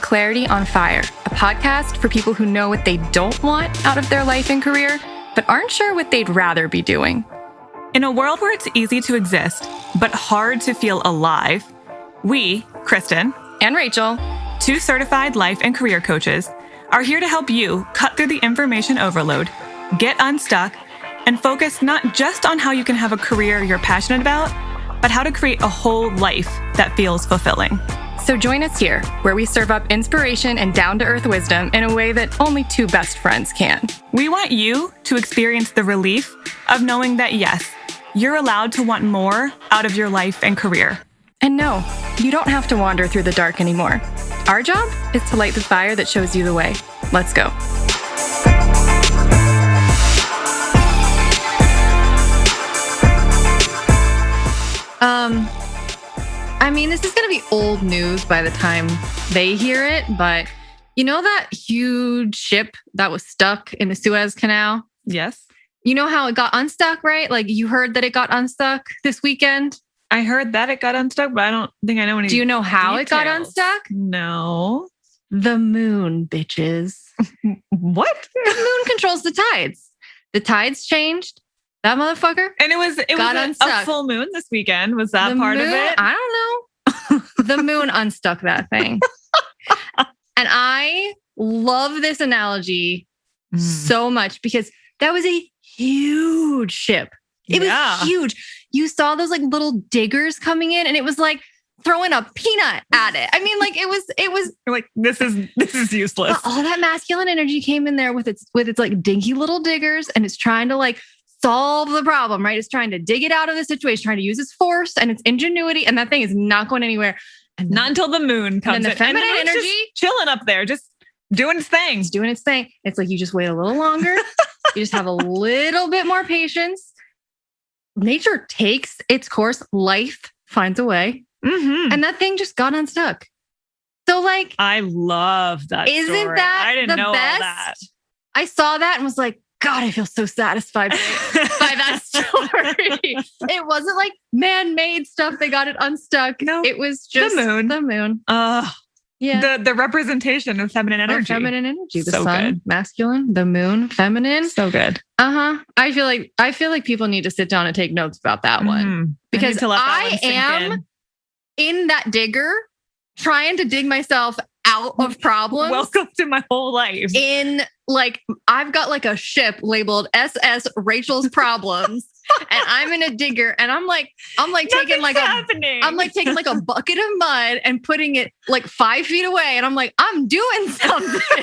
Clarity on Fire, a podcast for people who know what they don't want out of their life and career, but aren't sure what they'd rather be doing. In a world where it's easy to exist, but hard to feel alive, we, Kristen and Rachel, two certified life and career coaches, are here to help you cut through the information overload, get unstuck, and focus not just on how you can have a career you're passionate about, but how to create a whole life that feels fulfilling. So join us here, where we serve up inspiration and down-to-earth wisdom in a way that only two best friends can. We want you to experience the relief of knowing that, yes, you're allowed to want more out of your life and career. And no, you don't have to wander through the dark anymore. Our job is to light the fire that shows you the way. Let's go. This is going to be old news by the time they hear it, but you know that huge ship that was stuck in the Suez Canal? Yes. You know how it got unstuck, right? Like you heard that it got unstuck this weekend? I heard that it got unstuck, but I don't think I know any. Do you know how details. It got unstuck? No. The moon, bitches. What? The moon controls the tides. The tides changed. That motherfucker. And it was a full moon this weekend. Was that part of it? I don't know. The moon unstuck that thing. And I love this analogy so much because that was a huge ship. It was huge. You saw those like little diggers coming in and it was like throwing a peanut at it. I mean, like it was like, this is useless. All that masculine energy came in there with its like dinky little diggers and it's trying to like solve the problem, right? It's trying to dig it out of the situation, trying to use its force and its ingenuity. And that thing is not going anywhere. And not until the moon comes and the in. feminine and the energy just chilling up there, just doing its thing. It's doing its thing. It's like, you just wait a little longer. You just have a little bit more patience. Nature takes its course. Life finds a way. Mm-hmm. And that thing just got unstuck. So like, I love that. Isn't story. that I didn't the know best? all that. I saw that and was like, God, I feel so satisfied by that story. It wasn't like man-made stuff. They got it unstuck. No, it was just the moon. The moon. Yeah. The representation of feminine energy. Feminine energy. The so sun, good. Masculine, the moon, feminine. So good. I feel like people need to sit down and take notes about that one. Because I am in that digger trying to dig myself out of problems. Welcome to my whole life. I've got like a ship labeled SS Rachel's Problems, and I'm in a digger, and I'm like taking like taking like a bucket of mud and putting it like 5 feet away, and I'm like, I'm doing something.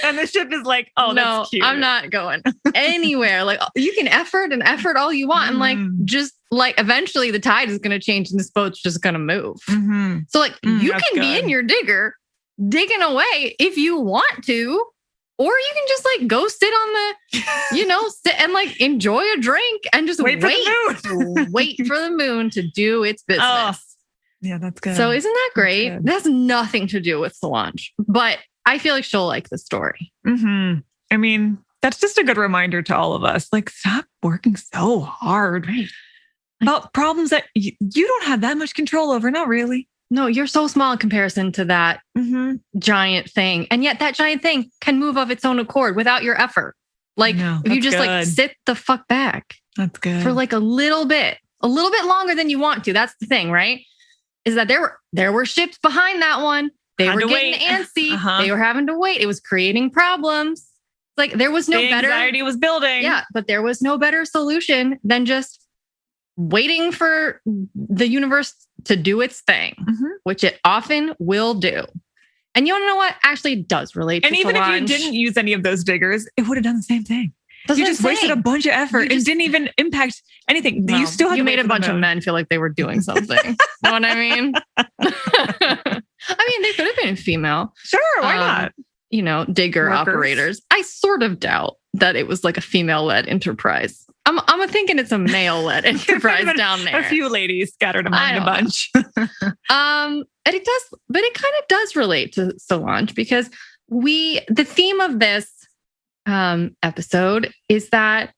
And the ship is like, oh, no, that's cute. I'm not going anywhere. Like you can effort all you want, and like just like eventually the tide is going to change, and this boat's just going to move. Mm-hmm. So like you can be in your digger digging away if you want to. Or you can just like go sit on the, sit and like enjoy a drink and just wait for the moon to do its business. Oh, yeah, that's good. So isn't that great? That has nothing to do with Solange, but I feel like she'll like the story. Mm-hmm. I mean, that's just a good reminder to all of us. Like, stop working so hard about problems that you don't have that much control over. Not really. No, you're so small in comparison to that giant thing. And yet that giant thing can move of its own accord without your effort. Like if you just like sit the fuck back. That's good. For like a little bit longer than you want to. That's the thing, right? Is that there were ships behind that one. They were getting antsy. They were having to wait. It was creating problems. Like there was no better. Anxiety was building. Yeah, but there was no better solution than just waiting for the universe to do its thing, which it often will do. And you want to know what actually does relate to Solange? And even if you didn't use any of those diggers, it would have done the same thing. You just wasted a bunch of effort and didn't even impact anything. No, you still had made a bunch of men feel like they were doing something. Know what I mean? They could have been female. Sure, why not? Digger Workers. operators. I sort of doubt that it was like a female-led enterprise. I'm thinking it's a male-led enterprise down there. A few ladies scattered among the bunch. And it kind of does relate to Solange because the theme of this episode is that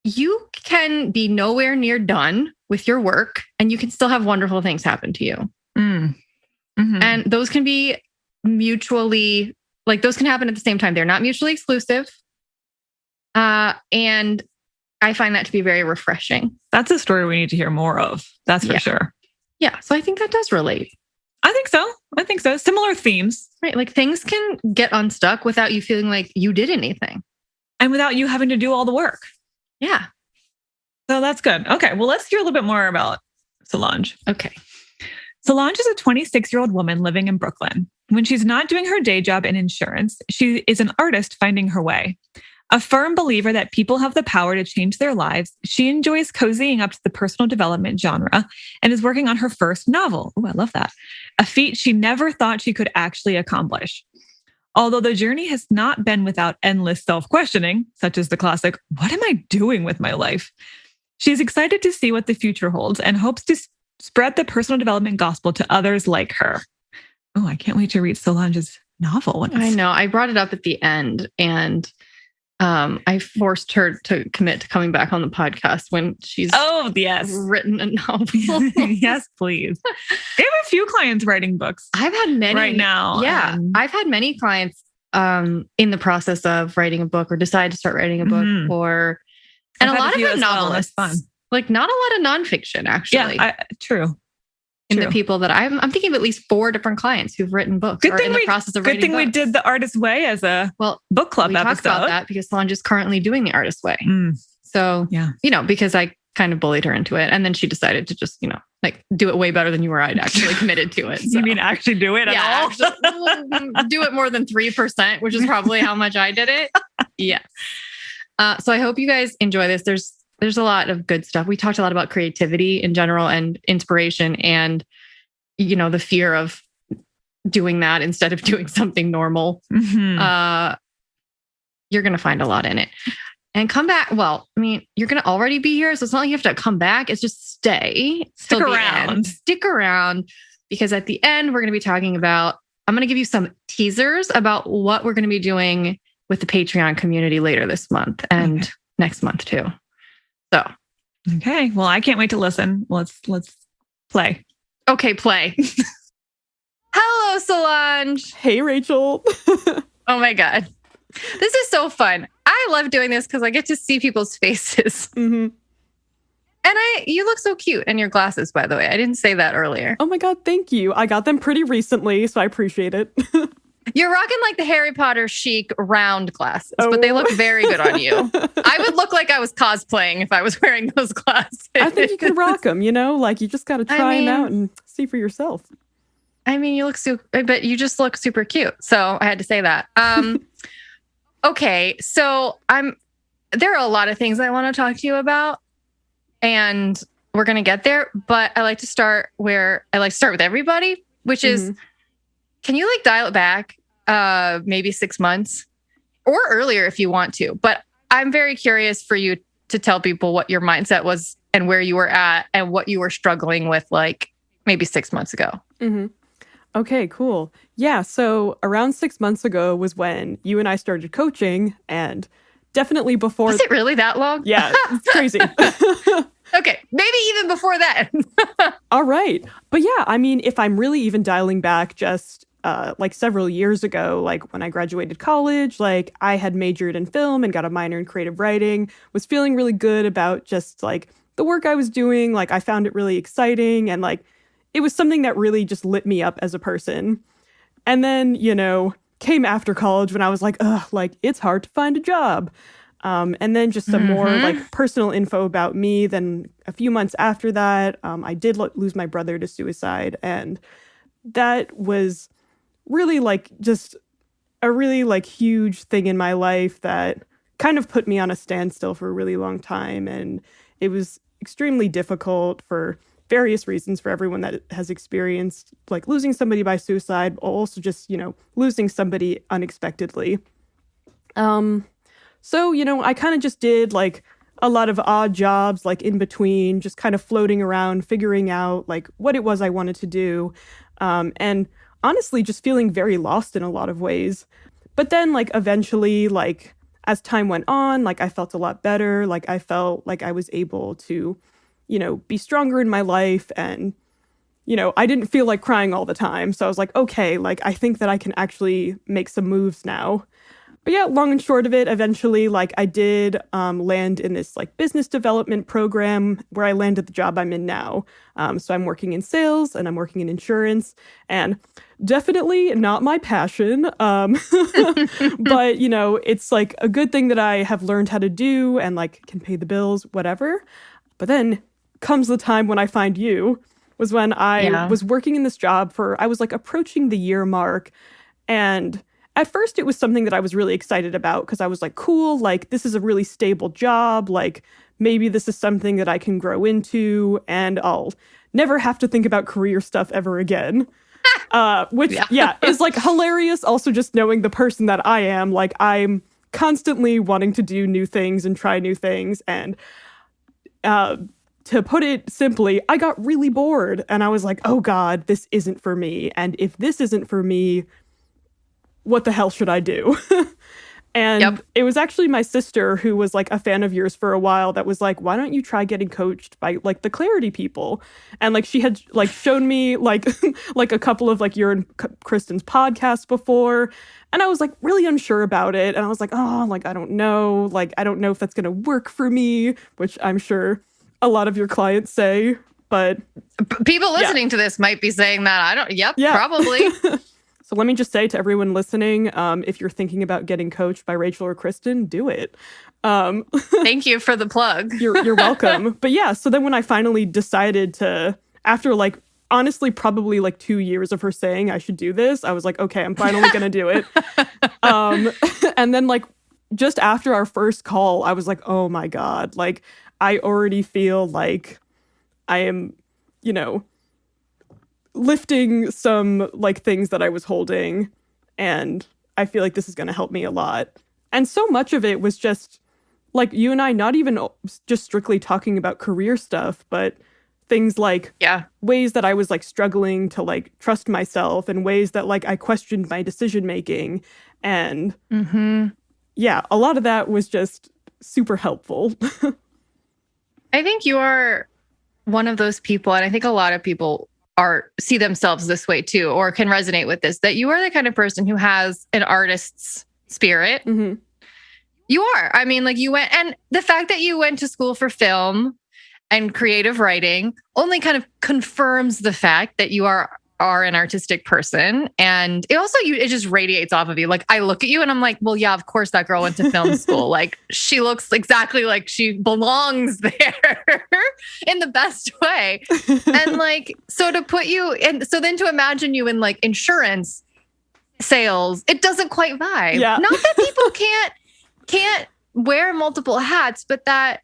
you can be nowhere near done with your work and you can still have wonderful things happen to you. And those can be mutually, like those can happen at the same time. They're not mutually exclusive. And I find that to be very refreshing. That's a story we need to hear more of. That's for sure. Yeah. So I think that does relate. I think so. Similar themes. Right. Like things can get unstuck without you feeling like you did anything. And without you having to do all the work. Yeah. So that's good. Okay. Well, let's hear a little bit more about Solange. Okay. Solange is a 26-year-old woman living in Brooklyn. When she's not doing her day job in insurance, she is an artist finding her way. A firm believer that people have the power to change their lives, she enjoys cozying up to the personal development genre and is working on her first novel. Oh, I love that. A feat she never thought she could actually accomplish. Although the journey has not been without endless self-questioning, such as the classic, what am I doing with my life? She's excited to see what the future holds and hopes to spread the personal development gospel to others like her. Oh, I can't wait to read Solange's novel. I know. I brought it up at the end and I forced her to commit to coming back on the podcast when she's written a novel. Yes, please. They have a few clients writing books. I've had many right now. Yeah. I've had many clients in the process of writing a book or decide to start writing a book and a lot of them novelists. Well, fun. Like not a lot of nonfiction, actually. Yeah, true. In the people that I'm thinking of at least 4 different clients who've written books or in the process of writing books. Good thing we did the Artist's Way as a book club episode. We talked about that because Solange is currently doing the Artist's Way. So, because I kind of bullied her into it. And then she decided to just, like do it way better than you or I'd actually committed to it. So. You mean actually do it at all? Actually, do it more than 3%, which is probably how much I did it. Yes. So I hope you guys enjoy this. There's a lot of good stuff. We talked a lot about creativity in general and inspiration and, the fear of doing that instead of doing something normal. You're going to find a lot in it and come back. Well, I mean, you're going to already be here. So it's not like you have to come back. It's just stick around because at the end, we're going to be talking about, I'm going to give you some teasers about what we're going to be doing with the Patreon community later this month and next month too. So, okay. Well, I can't wait to listen. Let's play. Okay, play. Hello, Solange. Hey, Rachel. Oh my God. This is so fun. I love doing this because I get to see people's faces. And you look so cute in your glasses, by the way. I didn't say that earlier. Oh my God, thank you. I got them pretty recently, so I appreciate it. You're rocking like the Harry Potter chic round glasses, but they look very good on you. I would look like I was cosplaying if I was wearing those glasses. I think you can rock them, like you just got to try them out and see for yourself. I mean, you look super, but you just look super cute. So I had to say that. Okay. So there are a lot of things I want to talk to you about and we're going to get there, but I like to start with everybody, which is, can you like dial it back maybe 6 months or earlier if you want to? But I'm very curious for you to tell people what your mindset was and where you were at and what you were struggling with like maybe 6 months ago. Okay, cool. Yeah, so around 6 months ago was when you and I started coaching and definitely before... Was it really that long? Yeah, it's crazy. Okay, maybe even before that. All right. But yeah, I mean, if I'm really even dialing back just like several years ago, like when I graduated college, like I had majored in film and got a minor in creative writing, was feeling really good about just like the work I was doing. Like I found it really exciting and like it was something that really just lit me up as a person. And then, came after college when I was like, ugh, like it's hard to find a job. And then just some more like personal info about me. Then a few months after that, I did lose my brother to suicide. And that was really like just a really like huge thing in my life that kind of put me on a standstill for a really long time. And it was extremely difficult for various reasons for everyone that has experienced like losing somebody by suicide, or also just, losing somebody unexpectedly. So, I kind of just did like a lot of odd jobs, like in between, just kind of floating around, figuring out like what it was I wanted to do. And honestly, just feeling very lost in a lot of ways. But then like eventually, like as time went on, like I felt a lot better. Like I felt like I was able to, be stronger in my life and, I didn't feel like crying all the time. So I was like, okay, like I think that I can actually make some moves now. But yeah, long and short of it, eventually, like I did land in this like business development program where I landed the job I'm in now. So I'm working in sales and I'm working in insurance, and definitely not my passion. But it's like a good thing that I have learned how to do and like can pay the bills, whatever. But then comes the time when I find you, was when I was working in this job I was like approaching the year mark, and at first, it was something that I was really excited about because I was like, cool, like this is a really stable job. Like maybe this is something that I can grow into and I'll never have to think about career stuff ever again. Which is like hilarious. Also, just knowing the person that I am, like I'm constantly wanting to do new things and try new things. And to put it simply, I got really bored and I was like, oh God, this isn't for me. And if this isn't for me, what the hell should I do? And it was actually my sister who was like a fan of yours for a while that was like, why don't you try getting coached by like the clarity people? And like she had like shown me like like a couple of like your and Kristen's podcasts before. And I was like really unsure about it. And I was like, oh, like I don't know. Like I don't know if that's going to work for me, which I'm sure a lot of your clients say. But people listening to this might be saying that. Probably. So let me just say to everyone listening, if you're thinking about getting coached by Rachel or Kristen, do it. Thank you for the plug. You're welcome. But yeah, so then when I finally decided to, after like, honestly, probably like 2 years of her saying I should do this, I was like, okay, I'm finally going to do it. And then like, just after our first call, I was like, oh my God, like I already feel like I am, lifting some like things that I was holding, and I feel like this is going to help me a lot. And so much of it was just like you and I not even just strictly talking about career stuff, but things like ways that I was like struggling to like trust myself, and ways that like I questioned my decision making, and a lot of that was just super helpful. I think you are one of those people, and I think a lot of people see themselves this way too, or can resonate with this, that you are the kind of person who has an artist's spirit. Mm-hmm. You are. I mean, like you went, and the fact that you went to school for film and creative writing only kind of confirms the fact that you are an artistic person. And it also, it just radiates off of you. Like I look at you and I'm like, well, yeah, of course that girl went to film school. Like she looks exactly like she belongs there in the best way. And like, so to put you in, so then to imagine you in like insurance sales, it doesn't quite vibe. Yeah. Not that people can't wear multiple hats, but that,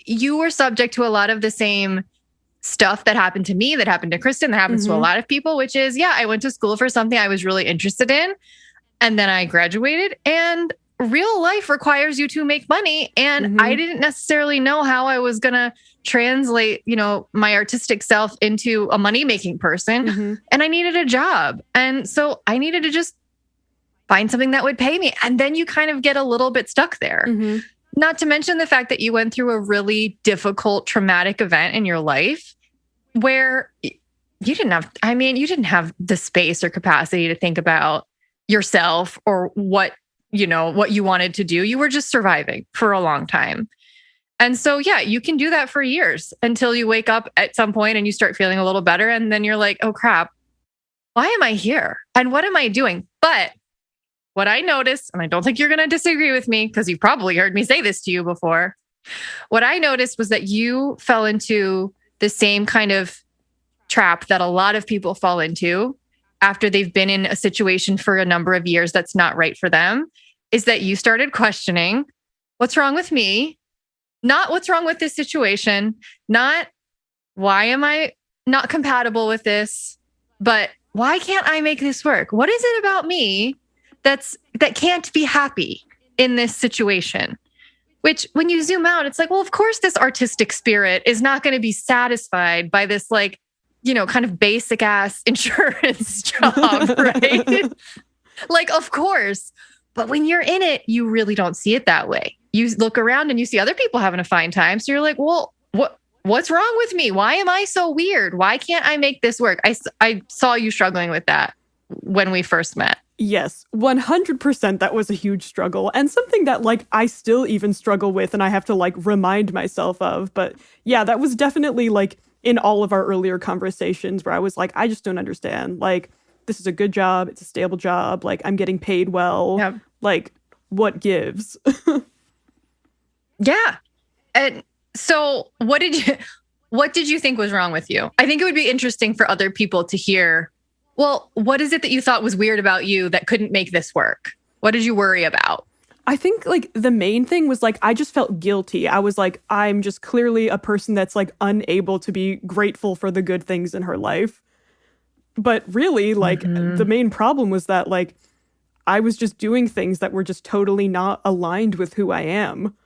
you were subject to a lot of the same stuff that happened to me, that happened to Kristen, that happens to a lot of people, which is, I went to school for something I was really interested in. And then I graduated, and real life requires you to make money. And I didn't necessarily know how I was going to translate, my artistic self into a money-making person. And I needed a job. And so I needed to just find something that would pay me. And then you kind of get a little bit stuck there. Not to mention the fact that you went through a really difficult, traumatic event in your life where you didn't have the space or capacity to think about yourself or what you wanted to do. You were just surviving for a long time. And so, you can do that for years until you wake up at some point and you start feeling a little better. And then you're like, oh crap, why am I here? And what am I doing? But what I noticed, and I don't think you're going to disagree with me because you've probably heard me say this to you before. What I noticed was that you fell into the same kind of trap that a lot of people fall into after they've been in a situation for a number of years that's not right for them, is that you started questioning, what's wrong with me? Not what's wrong with this situation, not why am I not compatible with this, but why can't I make this work? What is it about me that can't be happy in this situation? Which when you zoom out, it's like, well, of course, this artistic spirit is not going to be satisfied by this, like, kind of basic ass insurance job, right? Like, of course. But when you're in it, you really don't see it that way. You look around and you see other people having a fine time. So you're like, well, what's wrong with me? Why am I so weird? Why can't I make this work? I saw you struggling with that when we first met. Yes, 100% that was a huge struggle, and something that like I still even struggle with and I have to like remind myself of. But yeah, that was definitely like in all of our earlier conversations where I was like, I just don't understand. Like, this is a good job, it's a stable job, like I'm getting paid well. Yep. Like, what gives? Yeah. And so what did you think was wrong with you? I think it would be interesting for other people to hear, well, what is it that you thought was weird about you that couldn't make this work? What did you worry about? I think like the main thing was like, I just felt guilty. I was like, I'm just clearly a person that's like unable to be grateful for the good things in her life. But really, like the main problem was that like I was just doing things that were just totally not aligned with who I am.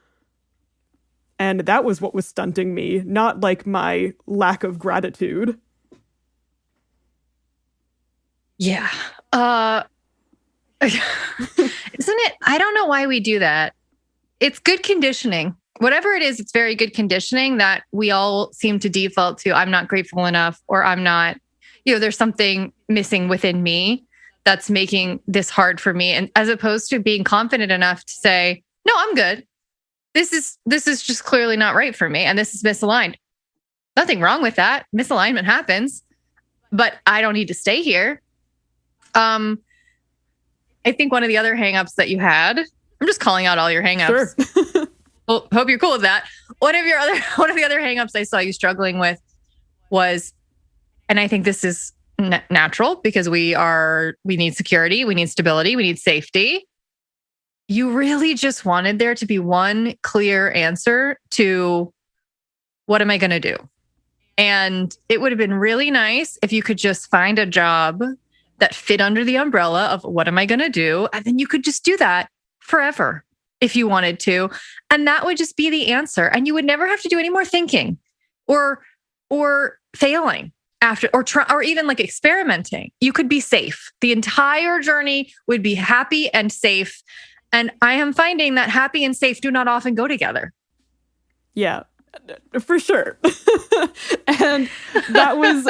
And that was what was stunting me, not like my lack of gratitude. Yeah. Isn't it? I don't know why we do that. It's good conditioning. Whatever it is, it's very good conditioning that we all seem to default to. I'm not grateful enough, or I'm not, there's something missing within me that's making this hard for me. And as opposed to being confident enough to say, no, I'm good. This is just clearly not right for me. And this is misaligned. Nothing wrong with that. Misalignment happens, but I don't need to stay here. I think one of the other hangups that you had, I'm just calling out all your hangups. Sure. Well, hope you're cool with that. One of the other hangups I saw you struggling with was, and I think this is natural because we need security, we need stability, we need safety. You really just wanted there to be one clear answer to what am I going to do? And it would have been really nice if you could just find a job that fit under the umbrella of what am I going to do? And then you could just do that forever if you wanted to. And that would just be the answer. And you would never have to do any more thinking or failing after, or even like experimenting. You could be safe. The entire journey would be happy and safe. And I am finding that happy and safe do not often go together. Yeah, for sure. And that was,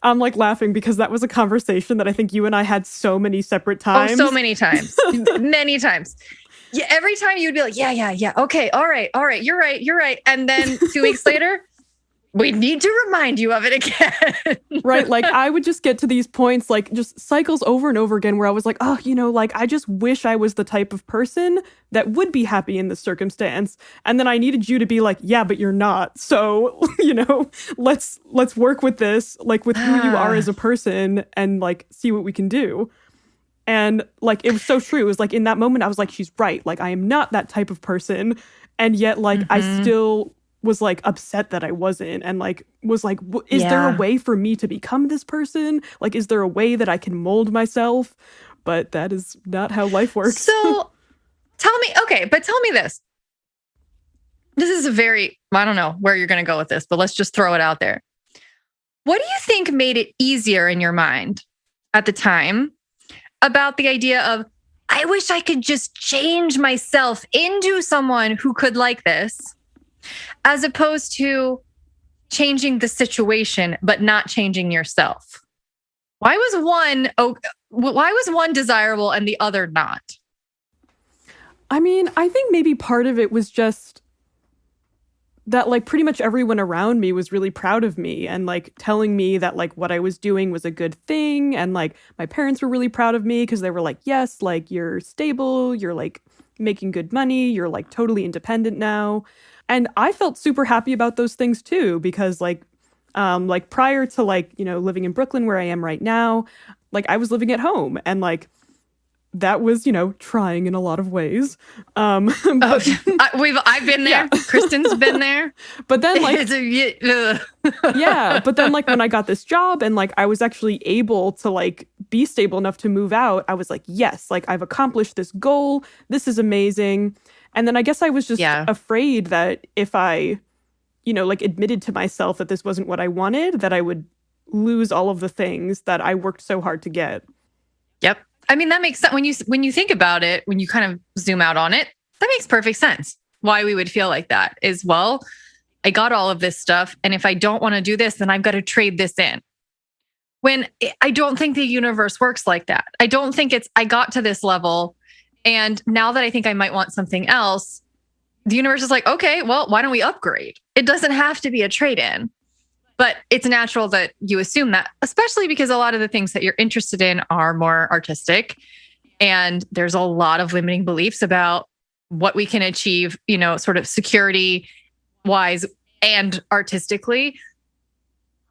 I'm like laughing because that was a conversation that I think you and I had so many separate times. Oh, so many times. Many times. Yeah, every time you would be like, yeah. Okay, all right. You're right. And then 2 weeks later, we need to remind you of it again. Right. Like I would just get to these points, like just cycles over and over again where I was like, oh, like I just wish I was the type of person that would be happy in this circumstance. And then I needed you to be like, yeah, but you're not. So, let's work with this, like with who you are as a person and like see what we can do. And like, it was so true. It was like in that moment, I was like, she's right. Like I am not that type of person. And yet like, I still was like upset that I wasn't, and like was like, is there a way for me to become this person? Like, is there a way that I can mold myself? But that is not how life works. So tell me this. This is I don't know where you're going to go with this, but let's just throw it out there. What do you think made it easier in your mind at the time about the idea of, I wish I could just change myself into someone who could like this, as opposed to changing the situation, but not changing yourself? Why was one desirable and the other not? I mean, I think maybe part of it was just that like pretty much everyone around me was really proud of me and like telling me that like what I was doing was a good thing. And like my parents were really proud of me because they were like, yes, like you're stable, you're like making good money, you're like totally independent now. And I felt super happy about those things too, because like prior to like, living in Brooklyn where I am right now, like I was living at home and like that was, trying in a lot of ways. I've been there. Yeah. Kristen's been there. But then like, yeah, but then like when I got this job and like I was actually able to like be stable enough to move out, I was like, yes, like I've accomplished this goal. This is amazing. And then I guess I was just afraid that if I, like admitted to myself that this wasn't what I wanted, that I would lose all of the things that I worked so hard to get. Yep. I mean, that makes sense. When you think about it, when you kind of zoom out on it, that makes perfect sense. Why we would feel like that is, well, I got all of this stuff. And if I don't want to do this, then I've got to trade this in. When I don't think the universe works like that. I don't think it's, I got to this level, and now that I think I might want something else, the universe is like, okay, well, why don't we upgrade? It doesn't have to be a trade-in, but it's natural that you assume that, especially because a lot of the things that you're interested in are more artistic. And there's a lot of limiting beliefs about what we can achieve, sort of security wise and artistically.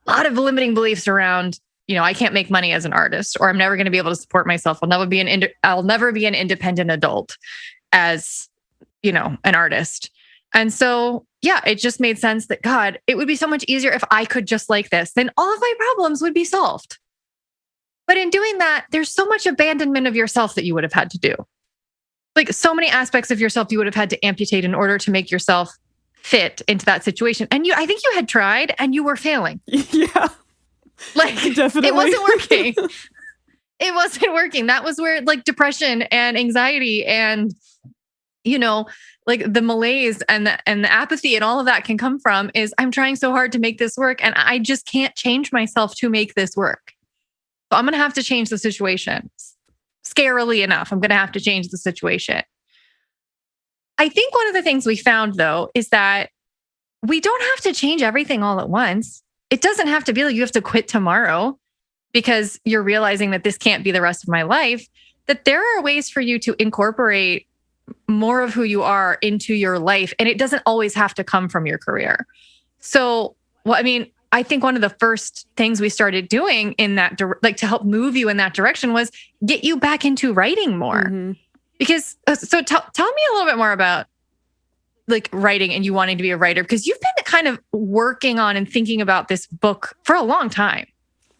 A lot of limiting beliefs around, I can't make money as an artist, or I'm never going to be able to support myself. I'll never be an independent adult as, an artist. And so, yeah, it just made sense that, God, it would be so much easier if I could just like this, then all of my problems would be solved. But in doing that, there's so much abandonment of yourself that you would have had to do. Like so many aspects of yourself you would have had to amputate in order to make yourself fit into that situation. And I think you had tried and you were failing. Yeah. Like, definitely. It wasn't working. It wasn't working. That was where like depression and anxiety and, like the malaise and the apathy and all of that can come from, is I'm trying so hard to make this work and I just can't change myself to make this work. So I'm going to have to change the situation. Scarily enough, I'm going to have to change the situation. I think one of the things we found, though, is that we don't have to change everything all at once. It doesn't have to be like you have to quit tomorrow because you're realizing that this can't be the rest of my life, that there are ways for you to incorporate more of who you are into your life. And it doesn't always have to come from your career. So, I think one of the first things we started doing in that, to help move you in that direction, was get you back into writing more. Mm-hmm. Because, so tell me a little bit more about like writing and you wanting to be a writer, because you've been kind of working on and thinking about this book for a long time.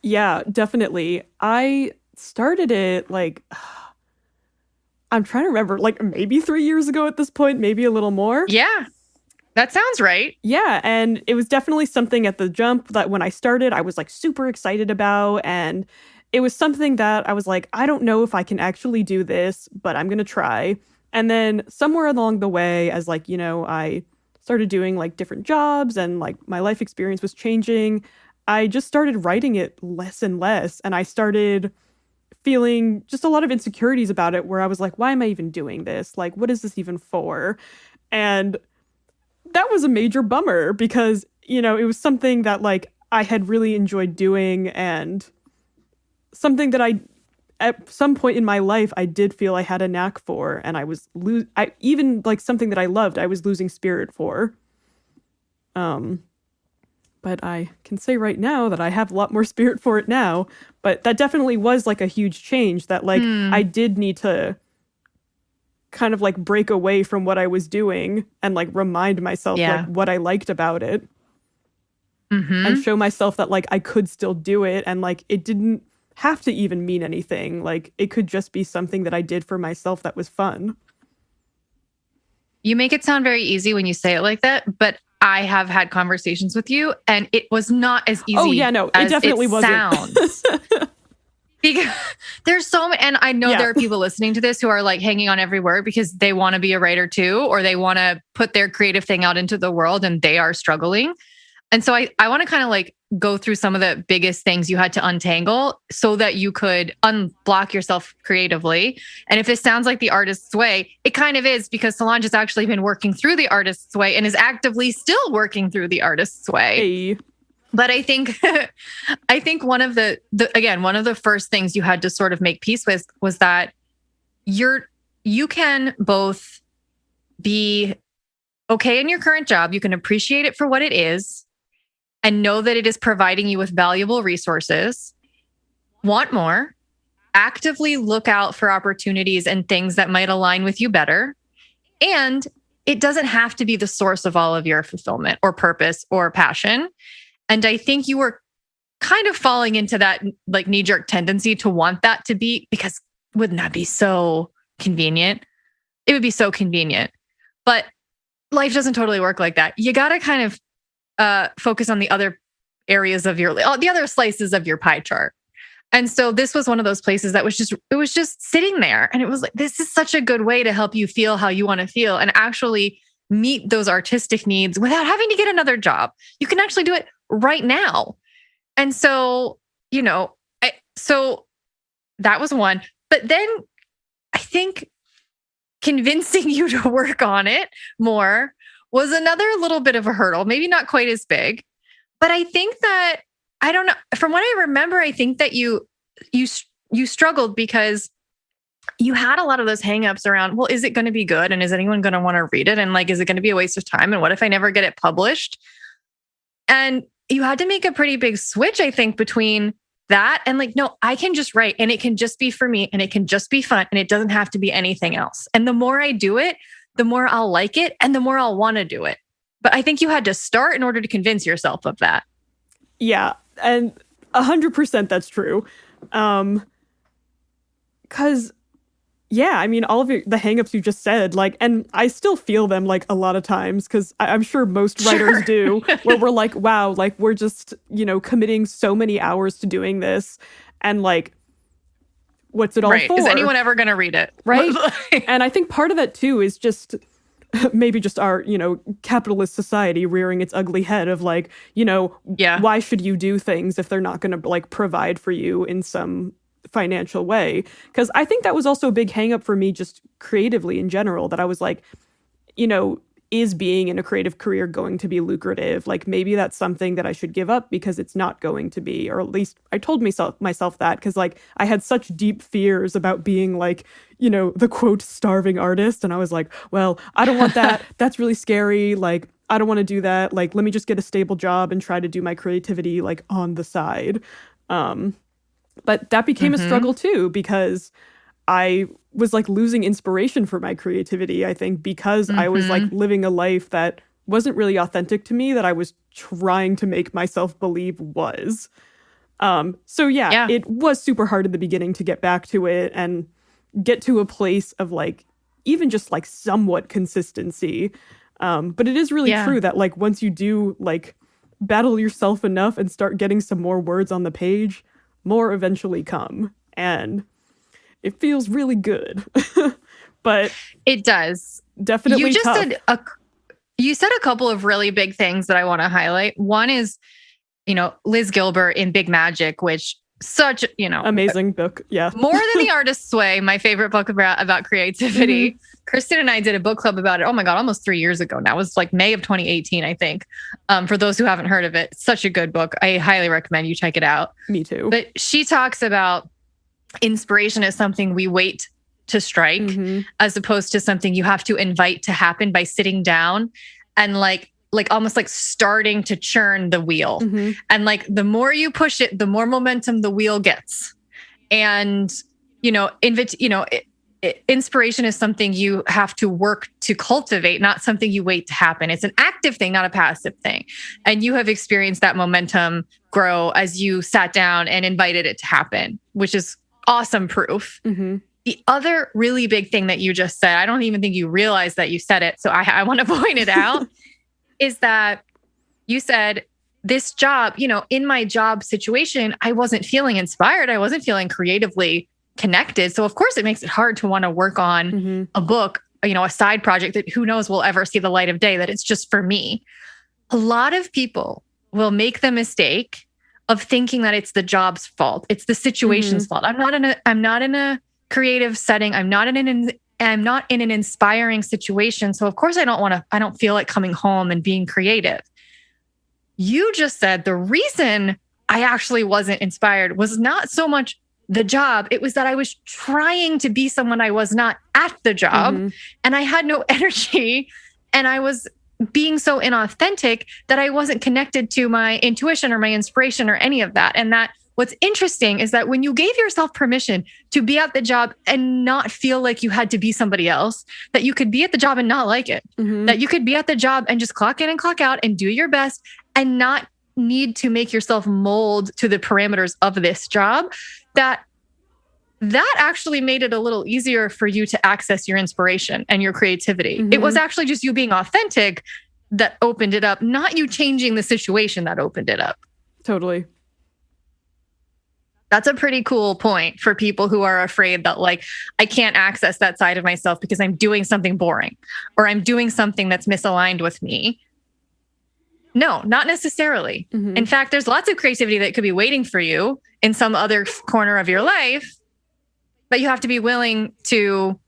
Yeah, definitely. I started it I'm trying to remember, maybe 3 years ago at this point, maybe a little more. Yeah. That sounds right. Yeah. And it was definitely something at the jump that when I started, I was super excited about. And it was something that I was like, I don't know if I can actually do this, but I'm going to try. And then somewhere along the way, as I started doing different jobs and my life experience was changing, I just started writing it less and less. And I started feeling just a lot of insecurities about it, where I was like, why am I even doing this? What is this even for? And that was a major bummer because, it was something that I had really enjoyed doing, and something that at some point in my life, I did feel I had a knack for, and I was even something that I loved, I was losing spirit for. But I can say right now that I have a lot more spirit for it now. But that definitely was a huge change that I did need to kind of break away from what I was doing and remind myself what I liked about it. Mm-hmm. And show myself that I could still do it, and it didn't have to even mean anything. It could just be something that I did for myself that was fun. You make it sound very easy when you say it like that, but I have had conversations with you and it was not as easy. Oh yeah, no, it definitely wasn't. Sounds. Because there's so many, and I know there are people listening to this who are hanging on every word because they want to be a writer too, or they want to put their creative thing out into the world and they are struggling. And so I want to kind of go through some of the biggest things you had to untangle so that you could unblock yourself creatively. And if this sounds like the artist's way, it kind of is, because Solange has actually been working through the artist's way and is actively still working through the artist's way. Hey. But I think one of the first things you had to sort of make peace with was that you can both be okay in your current job. You can appreciate it for what it is and know that it is providing you with valuable resources, want more, actively look out for opportunities and things that might align with you better. And it doesn't have to be the source of all of your fulfillment or purpose or passion. And I think you were kind of falling into that knee-jerk tendency to want that to be, because wouldn't that be so convenient? It would be so convenient. But life doesn't totally work like that. You got to kind of focus on the other areas of the other slices of your pie chart. And so this was one of those places that was just sitting there. And it was this is such a good way to help you feel how you want to feel and actually meet those artistic needs without having to get another job. You can actually do it right now. And so, so that was one. But then I think convincing you to work on it more was another little bit of a hurdle, maybe not quite as big. But I think that, I don't know, from what I remember, I think that you struggled because you had a lot of those hangups around, well, is it going to be good? And is anyone going to want to read it? And like, is it going to be a waste of time? And what if I never get it published? And you had to make a pretty big switch, I think, between that and like, no, I can just write and it can just be for me and it can just be fun and it doesn't have to be anything else. And the more I do it, the more I'll like it and the more I'll want to do it. But I think you had to start in order to convince yourself of that. Yeah. And 100% that's true. 'Cause yeah, I mean, all of the hangups you just said, like, and I still feel them like a lot of times because I'm sure most writers do, where we're like, wow, like we're just, committing so many hours to doing this. And like, what's it all for? Is anyone ever going to read it? Right. And I think part of that too is just maybe just our, capitalist society rearing its ugly head of like, why should you do things if they're not going to like provide for you in some financial way? Because I think that was also a big hang up for me just creatively in general, that I was like, is being in a creative career going to be lucrative? Like maybe that's something that I should give up because it's not going to be, or at least I told myself that because like I had such deep fears about being like, the quote starving artist. And I was like, well, I don't want that. That's really scary. Like, I don't want to do that. Like, let me just get a stable job and try to do my creativity like on the side. But that became a struggle too, because I was like losing inspiration for my creativity, I think, because I was like living a life that wasn't really authentic to me, that I was trying to make myself believe was. So yeah, it was super hard in the beginning to get back to it and get to a place of like, even just like somewhat consistency. But it is really true that like once you do like battle yourself enough and start getting some more words on the page, more eventually come, and it feels really good. But it does. Definitely you just tough. You said a couple of really big things that I want to highlight. One is, Liz Gilbert in Big Magic, which such, amazing book. Yeah. More Than the Artist's Way, my favorite book about creativity. Kristen and I did a book club about it. Oh my God, almost 3 years ago now. It was like May of 2018, I think. For those who haven't heard of it, such a good book. I highly recommend you check it out. Me too. But she talks about inspiration as something we wait to strike, as opposed to something you have to invite to happen by sitting down and like almost like starting to churn the wheel. And like the more you push it, the more momentum the wheel gets. And inspiration is something you have to work to cultivate, not something you wait to happen. It's an active thing, not a passive thing. And you have experienced that momentum grow as you sat down and invited it to happen, which is awesome proof. The other really big thing that you just said, I don't even think you realized that you said it, so I want to point it out, is that you said this job, in my job situation, I wasn't feeling inspired. I wasn't feeling creatively connected. So of course it makes it hard to want to work on a book, a side project that who knows will ever see the light of day, that it's just for me. A lot of people will make the mistake of thinking that it's the job's fault. It's the situation's fault. I'm not in a creative setting. I'm not in an inspiring situation. So of course I don't feel like coming home and being creative. You just said the reason I actually wasn't inspired was not so much the job. It was that I was trying to be someone I was not at the job, and I had no energy, and I was being so inauthentic that I wasn't connected to my intuition or my inspiration or any of that. And that what's interesting is that when you gave yourself permission to be at the job and not feel like you had to be somebody else, that you could be at the job and not like it, that you could be at the job and just clock in and clock out and do your best and not need to make yourself mold to the parameters of this job, that actually made it a little easier for you to access your inspiration and your creativity. It was actually just you being authentic that opened it up, not you changing the situation that opened it up. Totally. That's a pretty cool point for people who are afraid that like, I can't access that side of myself because I'm doing something boring or I'm doing something that's misaligned with me. No, not necessarily. Mm-hmm. In fact, there's lots of creativity that could be waiting for you in some other corner of your life, but you have to be willing to,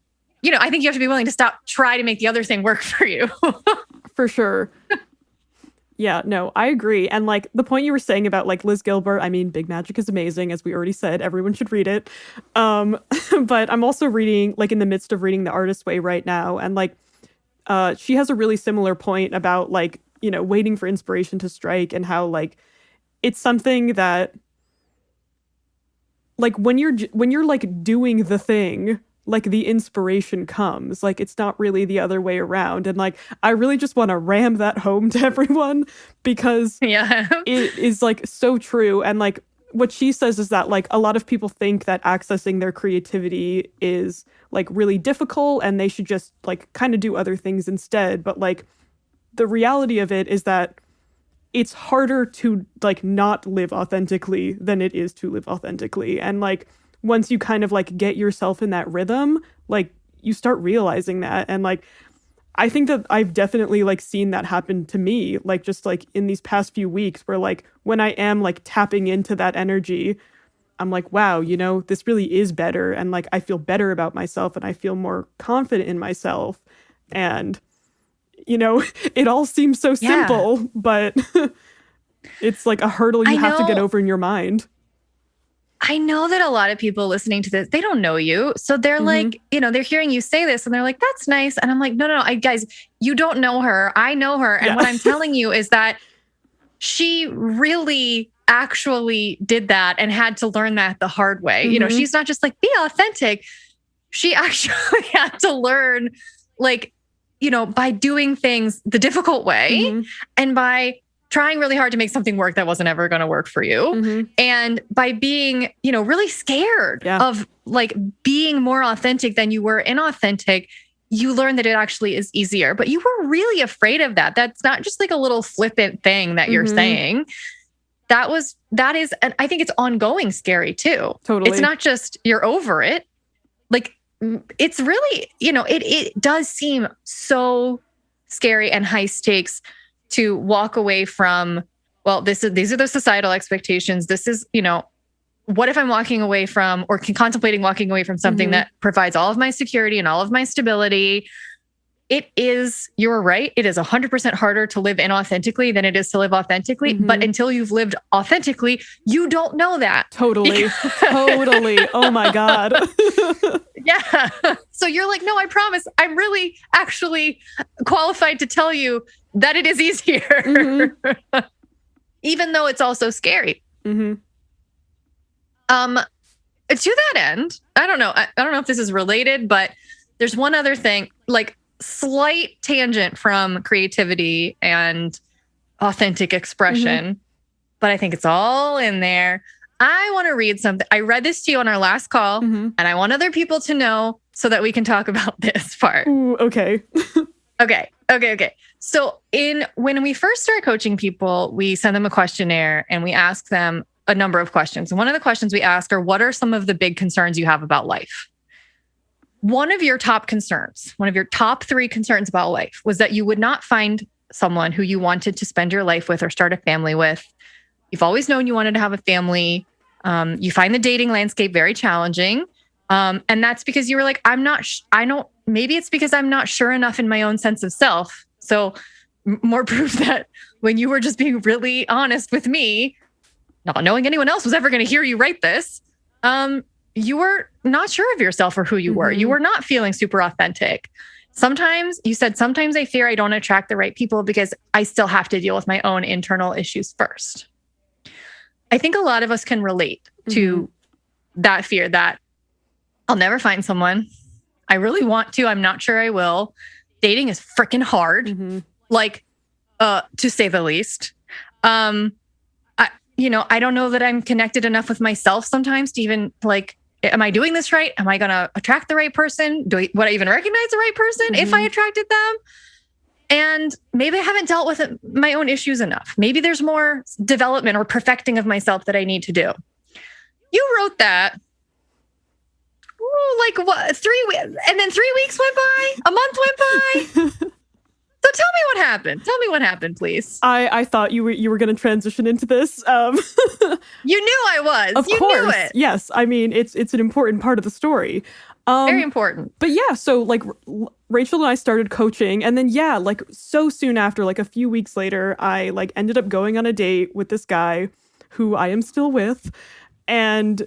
I think you have to be willing to try to make the other thing work for you. For sure. Yeah, no, I agree. And like the point you were saying about like Liz Gilbert, I mean, Big Magic is amazing, as we already said. Everyone should read it. But I'm also reading, like in the midst of reading The Artist's Way right now. And like she has a really similar point about like, waiting for inspiration to strike and how like it's something that like when you're like doing the thing, like the inspiration comes. Like it's not really the other way around. And like I really just want to ram that home to everyone because it is like so true. And like what she says is that like a lot of people think that accessing their creativity is like really difficult and they should just like kind of do other things instead. But like the reality of it is that it's harder to like not live authentically than it is to live authentically. And like once you kind of like get yourself in that rhythm, like you start realizing that. And like, I think that I've definitely like seen that happen to me, like just like in these past few weeks where like when I am like tapping into that energy, I'm like, wow, this really is better. And like, I feel better about myself and I feel more confident in myself. And, it all seems so simple, but it's like a hurdle you have to get over in your mind. I know that a lot of people listening to this, they don't know you. So they're like, they're hearing you say this and they're like, that's nice. And I'm like, no, guys, you don't know her. I know her. And what I'm telling you is that she really actually did that and had to learn that the hard way. She's not just like, be authentic. She actually had to learn like, by doing things the difficult way and by trying really hard to make something work that wasn't ever going to work for you. And by being, really scared of like being more authentic than you were inauthentic, you learn that it actually is easier. But you were really afraid of that. That's not just like a little flippant thing that you're saying. That is, and I think it's ongoing scary too. Totally. It's not just you're over it. Like it's really, it does seem so scary and high stakes to walk away from, well, these are the societal expectations. This is, what if I'm walking away from or contemplating walking away from something that provides all of my security and all of my stability? It is, you're right. It is 100% harder to live inauthentically than it is to live authentically. But until you've lived authentically, you don't know that. Totally. Totally. Oh my God. Yeah. So you're like, no, I promise. I'm really actually qualified to tell you that it is easier, even though it's also scary. To that end, I don't know. I don't know if this is related, but there's one other thing, like slight tangent from creativity and authentic expression, but I think it's all in there. I want to read something. I read this to you on our last call, and I want other people to know so that we can talk about this part. Ooh, okay. Okay. So when we first start coaching people, we send them a questionnaire and we ask them a number of questions. And one of the questions we ask are, what are some of the big concerns you have about life? One of your top 3 concerns about life was that you would not find someone who you wanted to spend your life with or start a family with. You've always known you wanted to have a family. You find the dating landscape very challenging. And that's because you were like, maybe it's because I'm not sure enough in my own sense of self. So more proof that when you were just being really honest with me, not knowing anyone else was ever going to hear you write this, you were not sure of yourself or who you were. You were not feeling super authentic. Sometimes I fear I don't attract the right people because I still have to deal with my own internal issues first. I think a lot of us can relate to that fear that I'll never find someone. I really want to. I'm not sure I will. Dating is freaking hard, to say the least. I don't know that I'm connected enough with myself sometimes to even am I doing this right? Am I going to attract the right person? Would I even recognize the right person if I attracted them? And maybe I haven't dealt with my own issues enough. Maybe there's more development or perfecting of myself that I need to do. You wrote that. Ooh, like what? 3 weeks, and then 3 weeks went by. A month went by. So tell me what happened. Tell me what happened, please. I thought you were going to transition into this. You knew I was. Of you course. knew it. Yes. I mean, it's an important part of the story. Very important. But yeah, so like Rachel and I started coaching, and then yeah, like so soon after, like a few weeks later, I like ended up going on a date with this guy who I am still with, and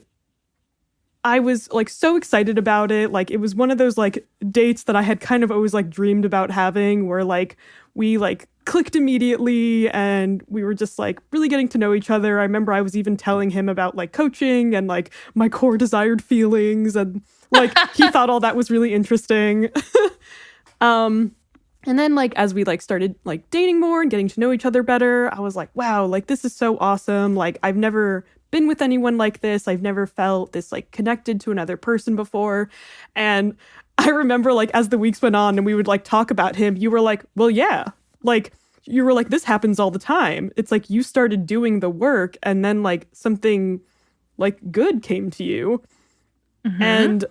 I was like so excited about it. Like it was one of those like dates that I had kind of always like dreamed about having, where like we like clicked immediately and we were just like really getting to know each other. I remember I was even telling him about like coaching and like my core desired feelings, and like he thought all that was really interesting. And then like as we like started like dating more and getting to know each other better, I was like, wow, like this is so awesome. Like I've never been with anyone like this. I've never felt this like connected to another person before. And I remember like as the weeks went on and we would like talk about him, you were like, well, yeah, like you were like, this happens all the time. It's like you started doing the work and then like something like good came to you. Mm-hmm. And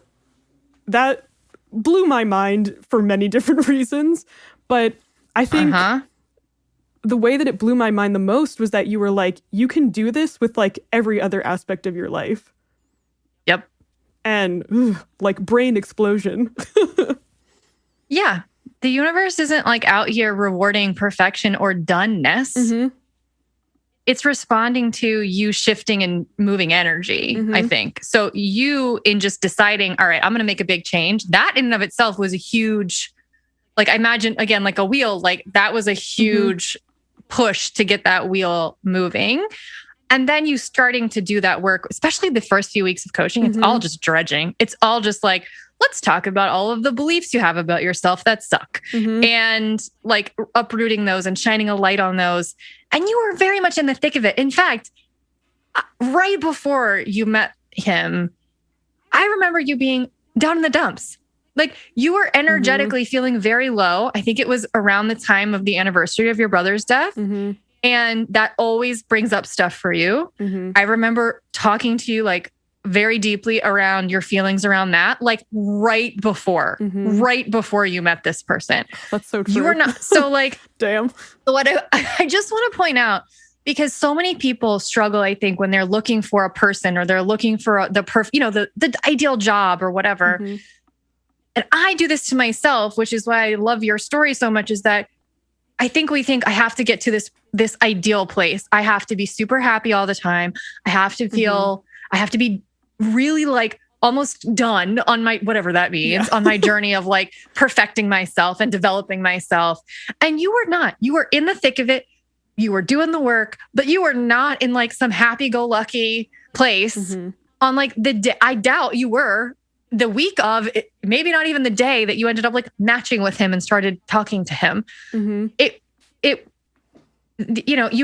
that blew my mind for many different reasons. But I think the way that it blew my mind the most was that you were like, you can do this with like every other aspect of your life. Yep. And like brain explosion. Yeah. The universe isn't like out here rewarding perfection or doneness. Mm-hmm. It's responding to you shifting and moving energy, I think. So you, in just deciding, all right, I'm going to make a big change, that in and of itself was a huge, like I imagine, again, like a wheel, like that was a huge push to get that wheel moving. And then you starting to do that work, especially the first few weeks of coaching, it's all just dredging. It's all just like, let's talk about all of the beliefs you have about yourself that suck and like uprooting those and shining a light on those. And you were very much in the thick of it. In fact, right before you met him, I remember you being down in the dumps. Like you were energetically feeling very low. I think it was around the time of the anniversary of your brother's death. And that always brings up stuff for you. I remember talking to you like very deeply around your feelings around that, like right before you met this person. That's so true. You were not, so like, damn. So what I just want to point out, because so many people struggle, I think, when they're looking for a person or they're looking for the ideal job or whatever. And I do this to myself, which is why I love your story so much, is that I think we think I have to get to this ideal place. I have to be super happy all the time. I have to feel, I have to be really like almost done on my, whatever that means, on my journey of like perfecting myself and developing myself. And you were not, you were in the thick of it. You were doing the work, but you were not in like some happy-go-lucky place on like the day. I doubt you were the week of, maybe not even the day that you ended up like matching with him and started talking to him. You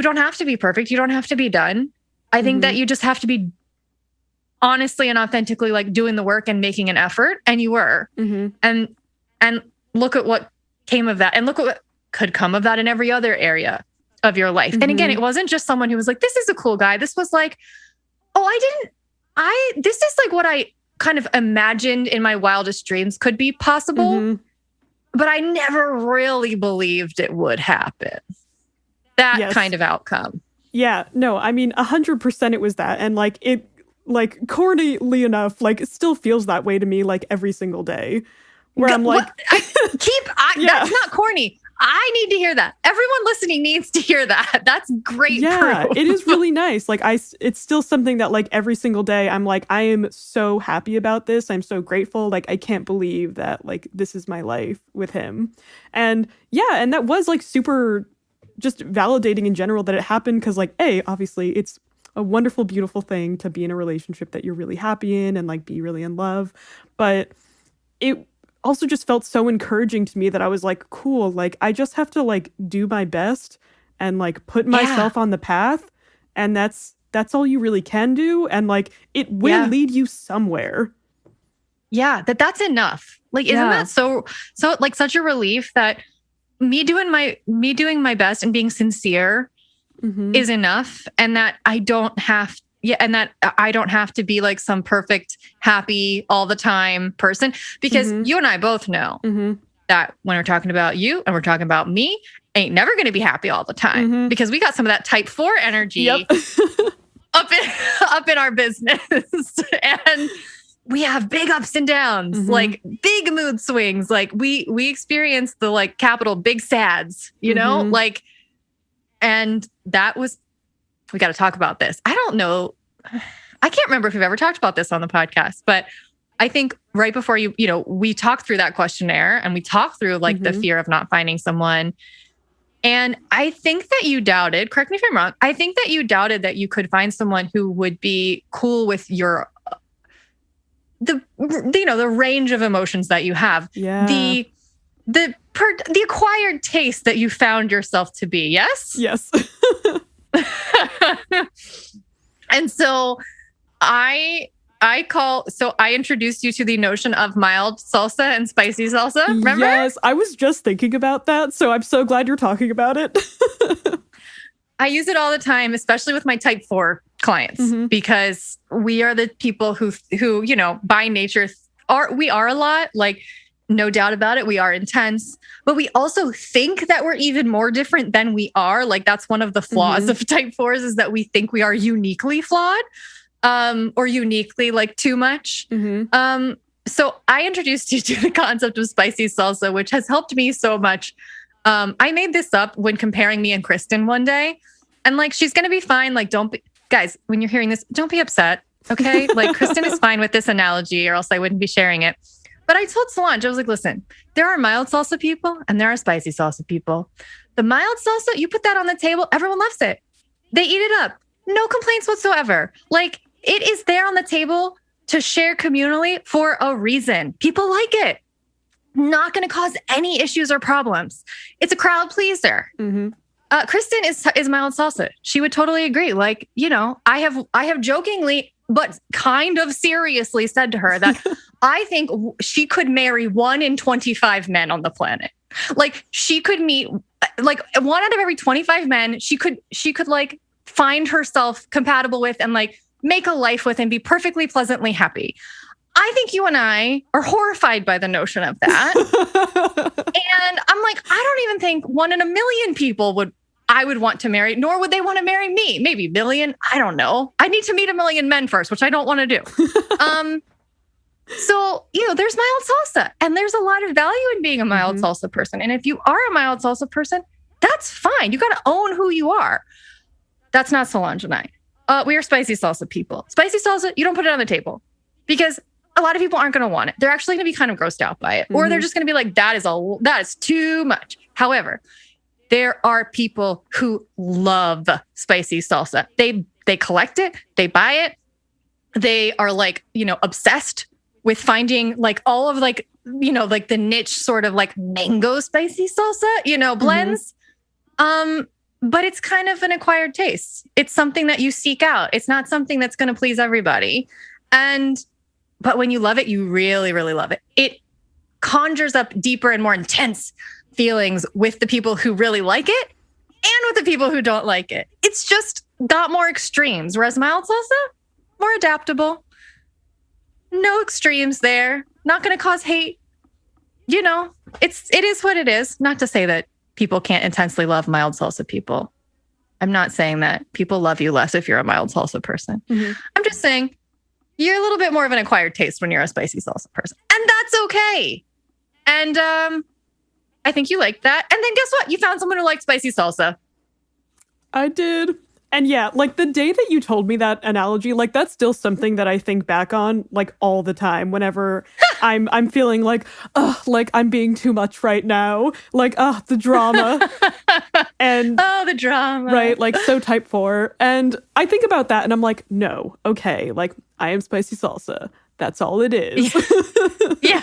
don't have to be perfect. You don't have to be done. I think that you just have to be honestly and authentically like doing the work and making an effort. And you were, and look at what came of that, and look at what could come of that in every other area of your life. And again, it wasn't just someone who was like, this is a cool guy. This was like, this is like what I kind of imagined in my wildest dreams could be possible, but I never really believed it would happen. That kind of outcome. Yeah, no, I mean, 100% it was that. And like, it, like cornyly enough, like it still feels that way to me, like every single day where I'm like, that's not corny. I need to hear that. Everyone listening needs to hear that. That's great. Yeah, proof. It is really nice. Like it's still something that like every single day I'm like, I am so happy about this. I'm so grateful. Like I can't believe that like this is my life with him. And yeah, and that was like super just validating in general that it happened, because like, obviously it's a wonderful, beautiful thing to be in a relationship that you're really happy in and like be really in love. But it also just felt so encouraging to me that I was like, cool, like I just have to like do my best and like put myself on the path. And that's all you really can do. And like, it will lead you somewhere. Yeah. That's enough. Like, isn't that so like such a relief that me doing my best and being sincere is enough. And that I don't have yeah, and that I don't have to be like some perfect, happy all the time person, because you and I both know that when we're talking about you and we're talking about me, ain't never going to be happy all the time because we got some of that type 4 energy up in our business. And we have big ups and downs, like big mood swings. Like we experience the like capital big sads, you know, like, and that was, we got to talk about this. I don't know. I can't remember if we've ever talked about this on the podcast, but I think right before we talked through that questionnaire and we talked through like the fear of not finding someone. And I think that you doubted, correct me if I'm wrong, I think that you doubted that you could find someone who would be cool with your, the range of emotions that you have. Yeah. The acquired taste that you found yourself to be. Yes? Yes. And so I introduced you to the notion of mild salsa and spicy salsa. Remember? Yes, I was just thinking about that. So I'm so glad you're talking about it. I use it all the time, especially with my type 4 clients, because we are the people who, by nature we are a lot, like, no doubt about it. We are intense, but we also think that we're even more different than we are. Like that's one of the flaws of type 4s is that we think we are uniquely flawed, or uniquely like too much. So I introduced you to the concept of spicy salsa, which has helped me so much. I made this up when comparing me and Kristen one day, and like, she's going to be fine. Like, guys, when you're hearing this, don't be upset. Okay. Like Kristen is fine with this analogy or else I wouldn't be sharing it. But I told Solange, I was like, listen, there are mild salsa people and there are spicy salsa people. The mild salsa, you put that on the table, everyone loves it. They eat it up. No complaints whatsoever. Like it is there on the table to share communally for a reason. People like it. Not going to cause any issues or problems. It's a crowd pleaser. Kristen is mild salsa. She would totally agree. Like, I have jokingly, but kind of seriously said to her that I think she could marry 1 in 25 men on the planet. Like she could meet like 1 out of every 25 men she could like find herself compatible with and like make a life with and be perfectly pleasantly happy. I think you and I are horrified by the notion of that. And I'm like, I don't even think 1 in a million people I would want to marry, nor would they want to marry me. Maybe million. I don't know. I need to meet 1 million men first, which I don't want to do. So, there's mild salsa and there's a lot of value in being a mild salsa person. And if you are a mild salsa person, that's fine. You got to own who you are. That's not Solange and I. We are spicy salsa people. Spicy salsa, you don't put it on the table because a lot of people aren't going to want it. They're actually going to be kind of grossed out by it. Or they're just going to be like, that is too much. However, there are people who love spicy salsa. They collect it. They buy it. They are like, obsessed with finding like all of like, like the niche sort of like mango spicy salsa, blends. But it's kind of an acquired taste. It's something that you seek out. It's not something that's going to please everybody. But when you love it, you really, really love it. It conjures up deeper and more intense feelings with the people who really like it and with the people who don't like it. It's just got more extremes. Whereas mild salsa, more adaptable. No extremes there. Not going to cause hate. It is what it is. Not to say that people can't intensely love mild salsa people. I'm not saying that people love you less if you're a mild salsa person. I'm just saying you're a little bit more of an acquired taste when you're a spicy salsa person. And that's okay. And I think you like that. And then guess what? You found someone who liked spicy salsa. I did. And yeah, like the day that you told me that analogy, like that's still something that I think back on like all the time whenever I'm feeling like I'm being too much right now. Like, the drama. And the drama. Right, like so type 4. And I think about that and I'm like, no, okay, like I am spicy salsa. That's all it is. Yeah.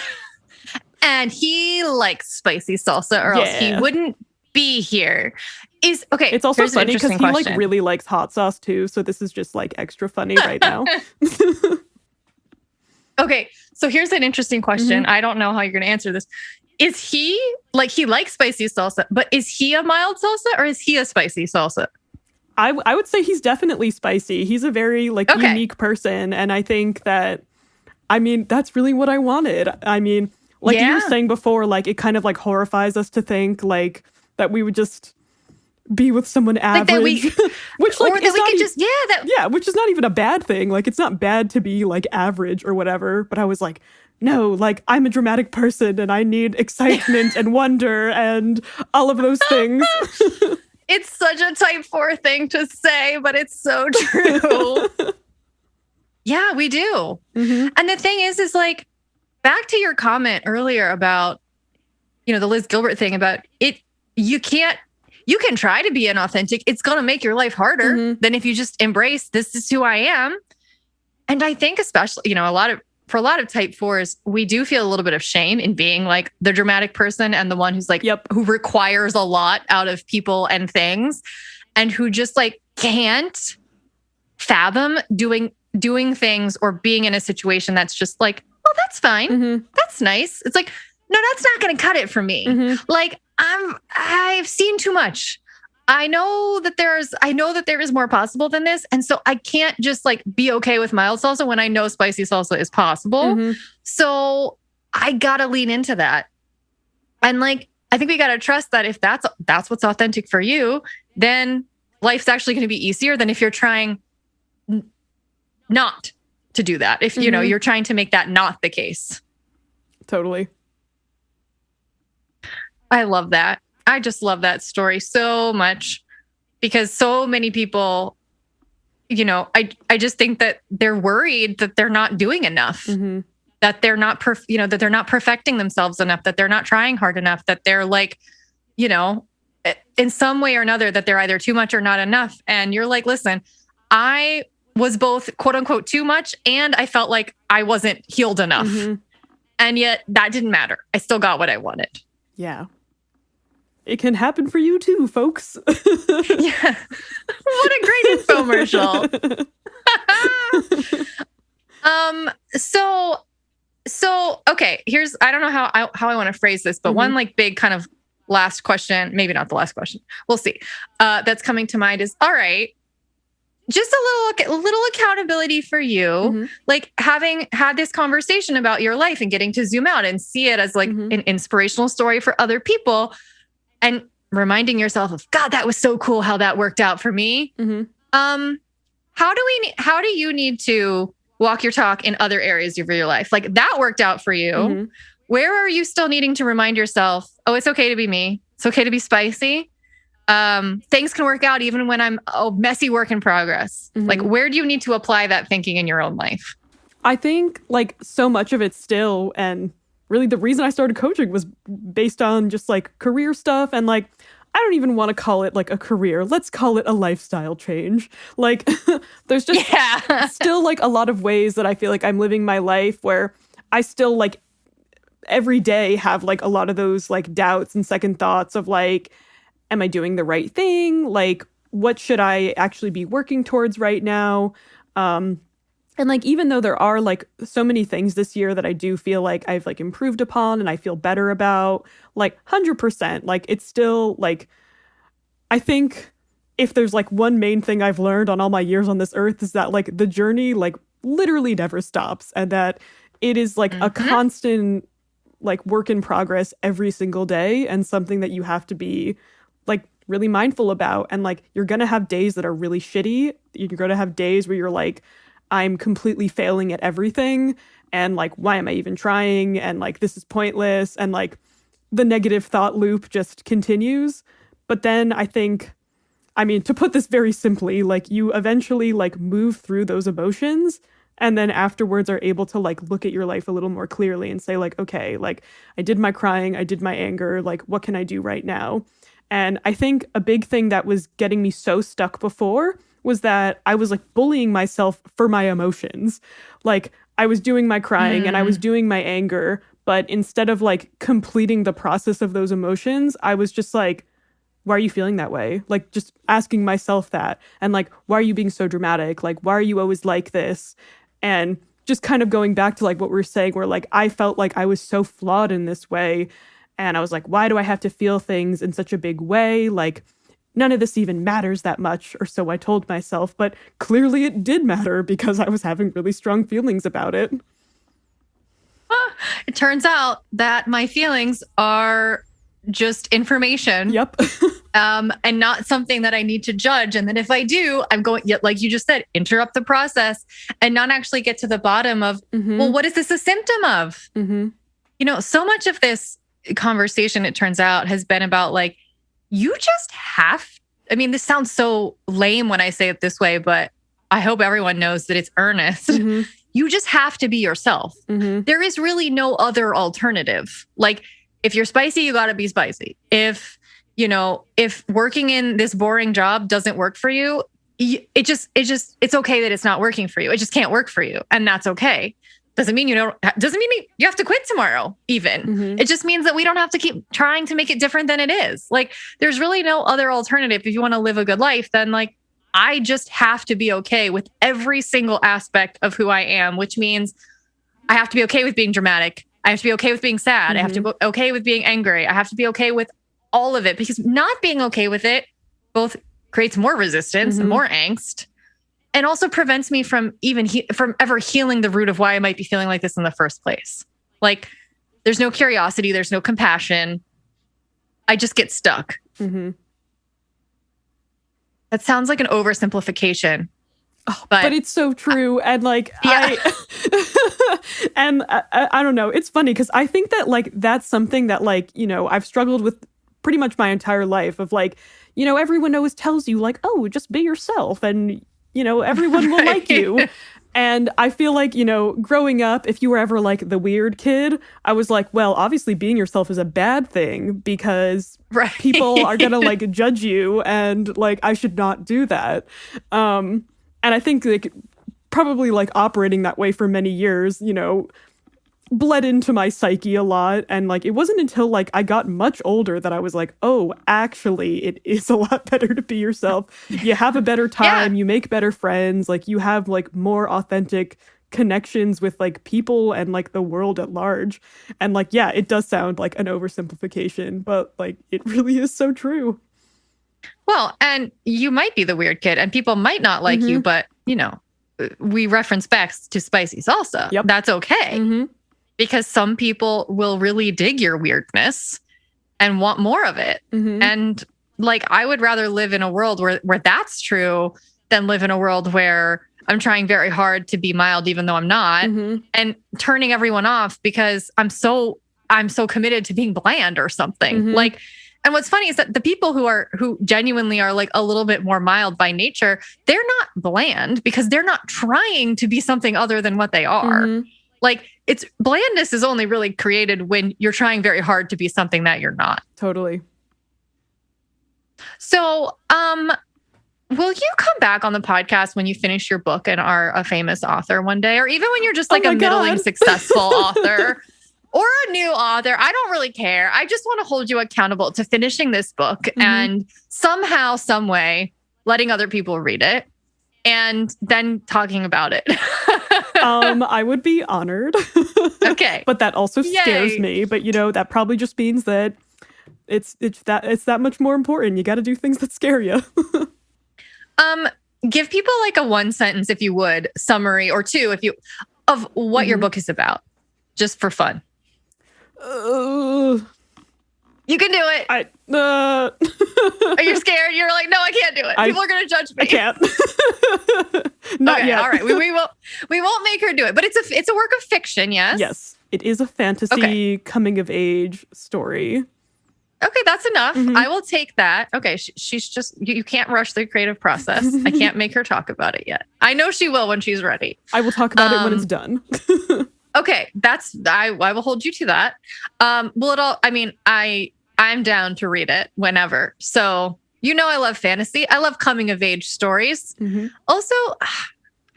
And he likes spicy salsa or else he wouldn't be here. It's also funny because he like really likes hot sauce too. So this is just like extra funny right now. Okay, so here's an interesting question. I don't know how you're going to answer this. Is he likes spicy salsa, but is he a mild salsa or is he a spicy salsa? I would say he's definitely spicy. He's a very like unique person. And I think that, I mean, that's really what I wanted. I mean, like you were saying before, like it kind of like horrifies us to think like that we would just be with someone average, which like is not which is not even a bad thing. Like it's not bad to be like average or whatever. But I was like, no, like I'm a dramatic person and I need excitement and wonder and all of those things. It's such a type 4 thing to say, but it's so true. Yeah, we do. Mm-hmm. And the thing is like, back to your comment earlier about, you know, the Liz Gilbert thing about it, you can try to be inauthentic. It's going to make your life harder than if you just embrace, this is who I am. And I think especially, you know, for a lot of type 4s, we do feel a little bit of shame in being like the dramatic person and the one who's like, who requires a lot out of people and things and who just like can't fathom doing things or being in a situation that's just like, oh, that's fine. Mm-hmm. That's nice. It's like, no, that's not going to cut it for me. Mm-hmm. Like I've seen too much. I know that there is more possible than this. And so I can't just like be okay with mild salsa when I know spicy salsa is possible. Mm-hmm. So I got to lean into that. And like, I think we got to trust that if that's what's authentic for you, then life's actually going to be easier than if you're trying not to do that. If, you know, you're trying to make that not the case. Totally. I love that. I just love that story so much because so many people, you know, I just think that they're worried that they're not doing enough, that they're not, that they're not perfecting themselves enough, that they're not trying hard enough, that they're like, you know, in some way or another, that they're either too much or not enough. And you're like, listen, I was both quote unquote too much and I felt like I wasn't healed enough. Mm-hmm. And yet that didn't matter. I still got what I wanted. Yeah. It can happen for you too, folks. Yeah. What a great infomercial. So okay, I don't know how I want to phrase this, but one like big kind of last question, maybe not the last question. We'll see. That's coming to mind is, all right, just a little accountability for you, like having had this conversation about your life and getting to zoom out and see it as like an inspirational story for other people. And reminding yourself of, God, that was so cool how that worked out for me. How do you need to walk your talk in other areas of your life? Like that worked out for you. Where are you still needing to remind yourself, oh, it's okay to be me. It's okay to be spicy. Things can work out even when I'm a messy work in progress. Like, where do you need to apply that thinking in your own life? I think like so much of it still, and really the reason I started coaching was based on just like career stuff. And like, I don't even want to call it like a career. Let's call it a lifestyle change. Like there's just still like a lot of ways that I feel like I'm living my life where I still like every day have like a lot of those like doubts and second thoughts of like, am I doing the right thing? Like, what should I actually be working towards right now? And like, even though there are like so many things this year that I do feel like I've like improved upon and I feel better about, like 100%, like it's still like, I think if there's like one main thing I've learned on all my years on this earth is that like the journey like literally never stops and that it is like a constant like work in progress every single day and something that you have to be like really mindful about. And like, you're going to have days that are really shitty. You're going to have days where you're like, I'm completely failing at everything. And like, why am I even trying? And like, this is pointless. And like the negative thought loop just continues. But then I think, I mean, to put this very simply, like you eventually like move through those emotions and then afterwards are able to like look at your life a little more clearly and say like, okay, like I did my crying, I did my anger, like what can I do right now? And I think a big thing that was getting me so stuck before was that I was like bullying myself for my emotions. Like I was doing my crying and I was doing my anger, but instead of like completing the process of those emotions, I was just like, why are you feeling that way? Like just asking myself that. And like, why are you being so dramatic? Like, why are you always like this? And just kind of going back to like what we were saying, where like I felt like I was so flawed in this way. And I was like, why do I have to feel things in such a big way? Like, none of this even matters that much, or so I told myself, but clearly it did matter because I was having really strong feelings about it. It turns out that my feelings are just information. Yep. And not something that I need to judge. And then if I do, I'm going, like you just said, interrupt the process and not actually get to the bottom of, well, what is this a symptom of? You know, so much of this conversation, it turns out, has been about like, you just have, I mean, this sounds so lame when I say it this way, but I hope everyone knows that it's earnest. You just have to be yourself. There is really no other alternative. Like, if you're spicy, you got to be spicy. If, you know, if working in this boring job doesn't work for you, it's okay that it's not working for you. It just can't work for you. And that's okay. Doesn't mean you have to quit tomorrow, even. It just means that we don't have to keep trying to make it different than it is. Like, there's really no other alternative. If you want to live a good life, then like, I just have to be okay with every single aspect of who I am, which means I have to be okay with being dramatic. I have to be okay with being sad. I have to be okay with being angry. I have to be okay with all of it, because not being okay with it both creates more resistance and more angst, and also prevents me from even from ever healing the root of why I might be feeling like this in the first place. Like, there's no curiosity. There's no compassion. I just get stuck. That sounds like an oversimplification. Oh, but it's so true. And like, I don't know. It's funny because I think that like, that's something that like, you know, I've struggled with pretty much my entire life of like, you know, everyone always tells you like, oh, just be yourself and, you know, everyone will like you. And I feel like, you know, growing up, if you were ever like the weird kid, I was like, well, obviously being yourself is a bad thing because people are going to like judge you and like, I should not do that. And I think like probably like operating that way for many years, you know, bled into my psyche a lot. And like, it wasn't until like I got much older that I was like, oh, actually, it is a lot better to be yourself. You have a better time. You make better friends. Like, you have like more authentic connections with like people and like the world at large. And like, yeah, it does sound like an oversimplification, but like, it really is so true. Well, and you might be the weird kid and people might not like you, but you know, we reference back to spicy salsa. Yep. That's okay. Because some people will really dig your weirdness and want more of it. And like, I would rather live in a world where that's true than live in a world where I'm trying very hard to be mild, even though I'm not, and turning everyone off because I'm so committed to being bland or something. Like, and what's funny is that the people who genuinely are like a little bit more mild by nature, they're not bland because they're not trying to be something other than what they are. Like, it's blandness is only really created when you're trying very hard to be something that you're not. Totally. So, will you come back on the podcast when you finish your book and are a famous author one day, or even when you're just like a middling successful author or a new author? I don't really care. I just want to hold you accountable to finishing this book and somehow, some way, letting other people read it and then talking about it. I would be honored. Okay. But that also scares me. But you know, that probably just means that it's that much more important. You got to do things that scare you. Give people like a one sentence, if you would, summary or two, of what your book is about, just for fun. You can do it. Are you scared? You're like, no, I can't do it. People are going to judge me. I can't. Not yet. All right. We won't make her do it, but it's a work of fiction. Yes. Yes. It is a fantasy coming of age story. Okay. That's enough. I will take that. Okay. She's just, you can't rush the creative process. I can't make her talk about it yet. I know she will when she's ready. I will talk about it when it's done. Okay. I will hold you to that. I'm down to read it whenever. So, you know, I love fantasy. I love coming of age stories. Also,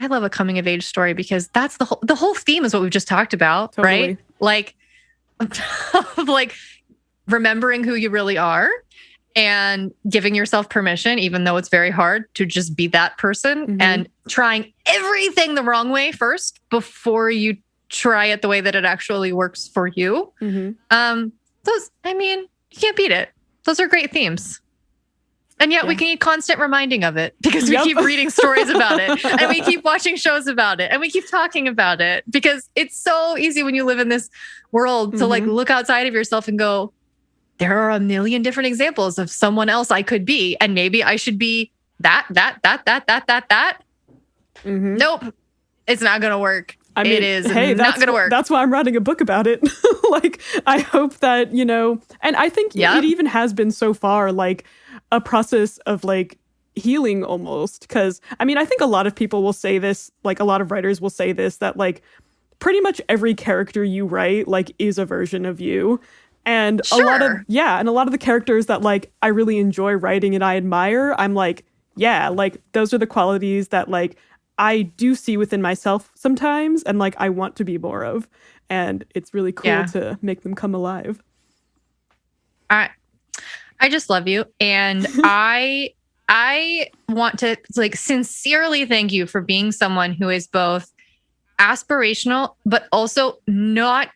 I love a coming of age story because that's the whole theme is what we've just talked about, right? Like, like remembering who you really are and giving yourself permission, even though it's very hard, to just be that person and trying everything the wrong way first before you try it the way that it actually works for you. You can't beat it. Those are great themes. And yet we can need constant reminding of it because we keep reading stories about it and we keep watching shows about it and we keep talking about it because it's so easy when you live in this world to like look outside of yourself and go, there are a million different examples of someone else I could be. And maybe I should be that. Nope. It's not going to work. I mean, it is not going to work. That's why I'm writing a book about it. Like, I hope that, and I think it even has been so far, like, a process of, like, healing almost. Because, I mean, I think a lot of people will say this, like, a lot of writers will say this, that, like, pretty much every character you write, like, is a version of you. And a lot of the characters that, like, I really enjoy writing and I admire, I'm like, yeah, like, those are the qualities that, like, I do see within myself sometimes and like I want to be more of. And it's really cool to make them come alive. I just love you. And I want to like sincerely thank you for being someone who is both aspirational, but also not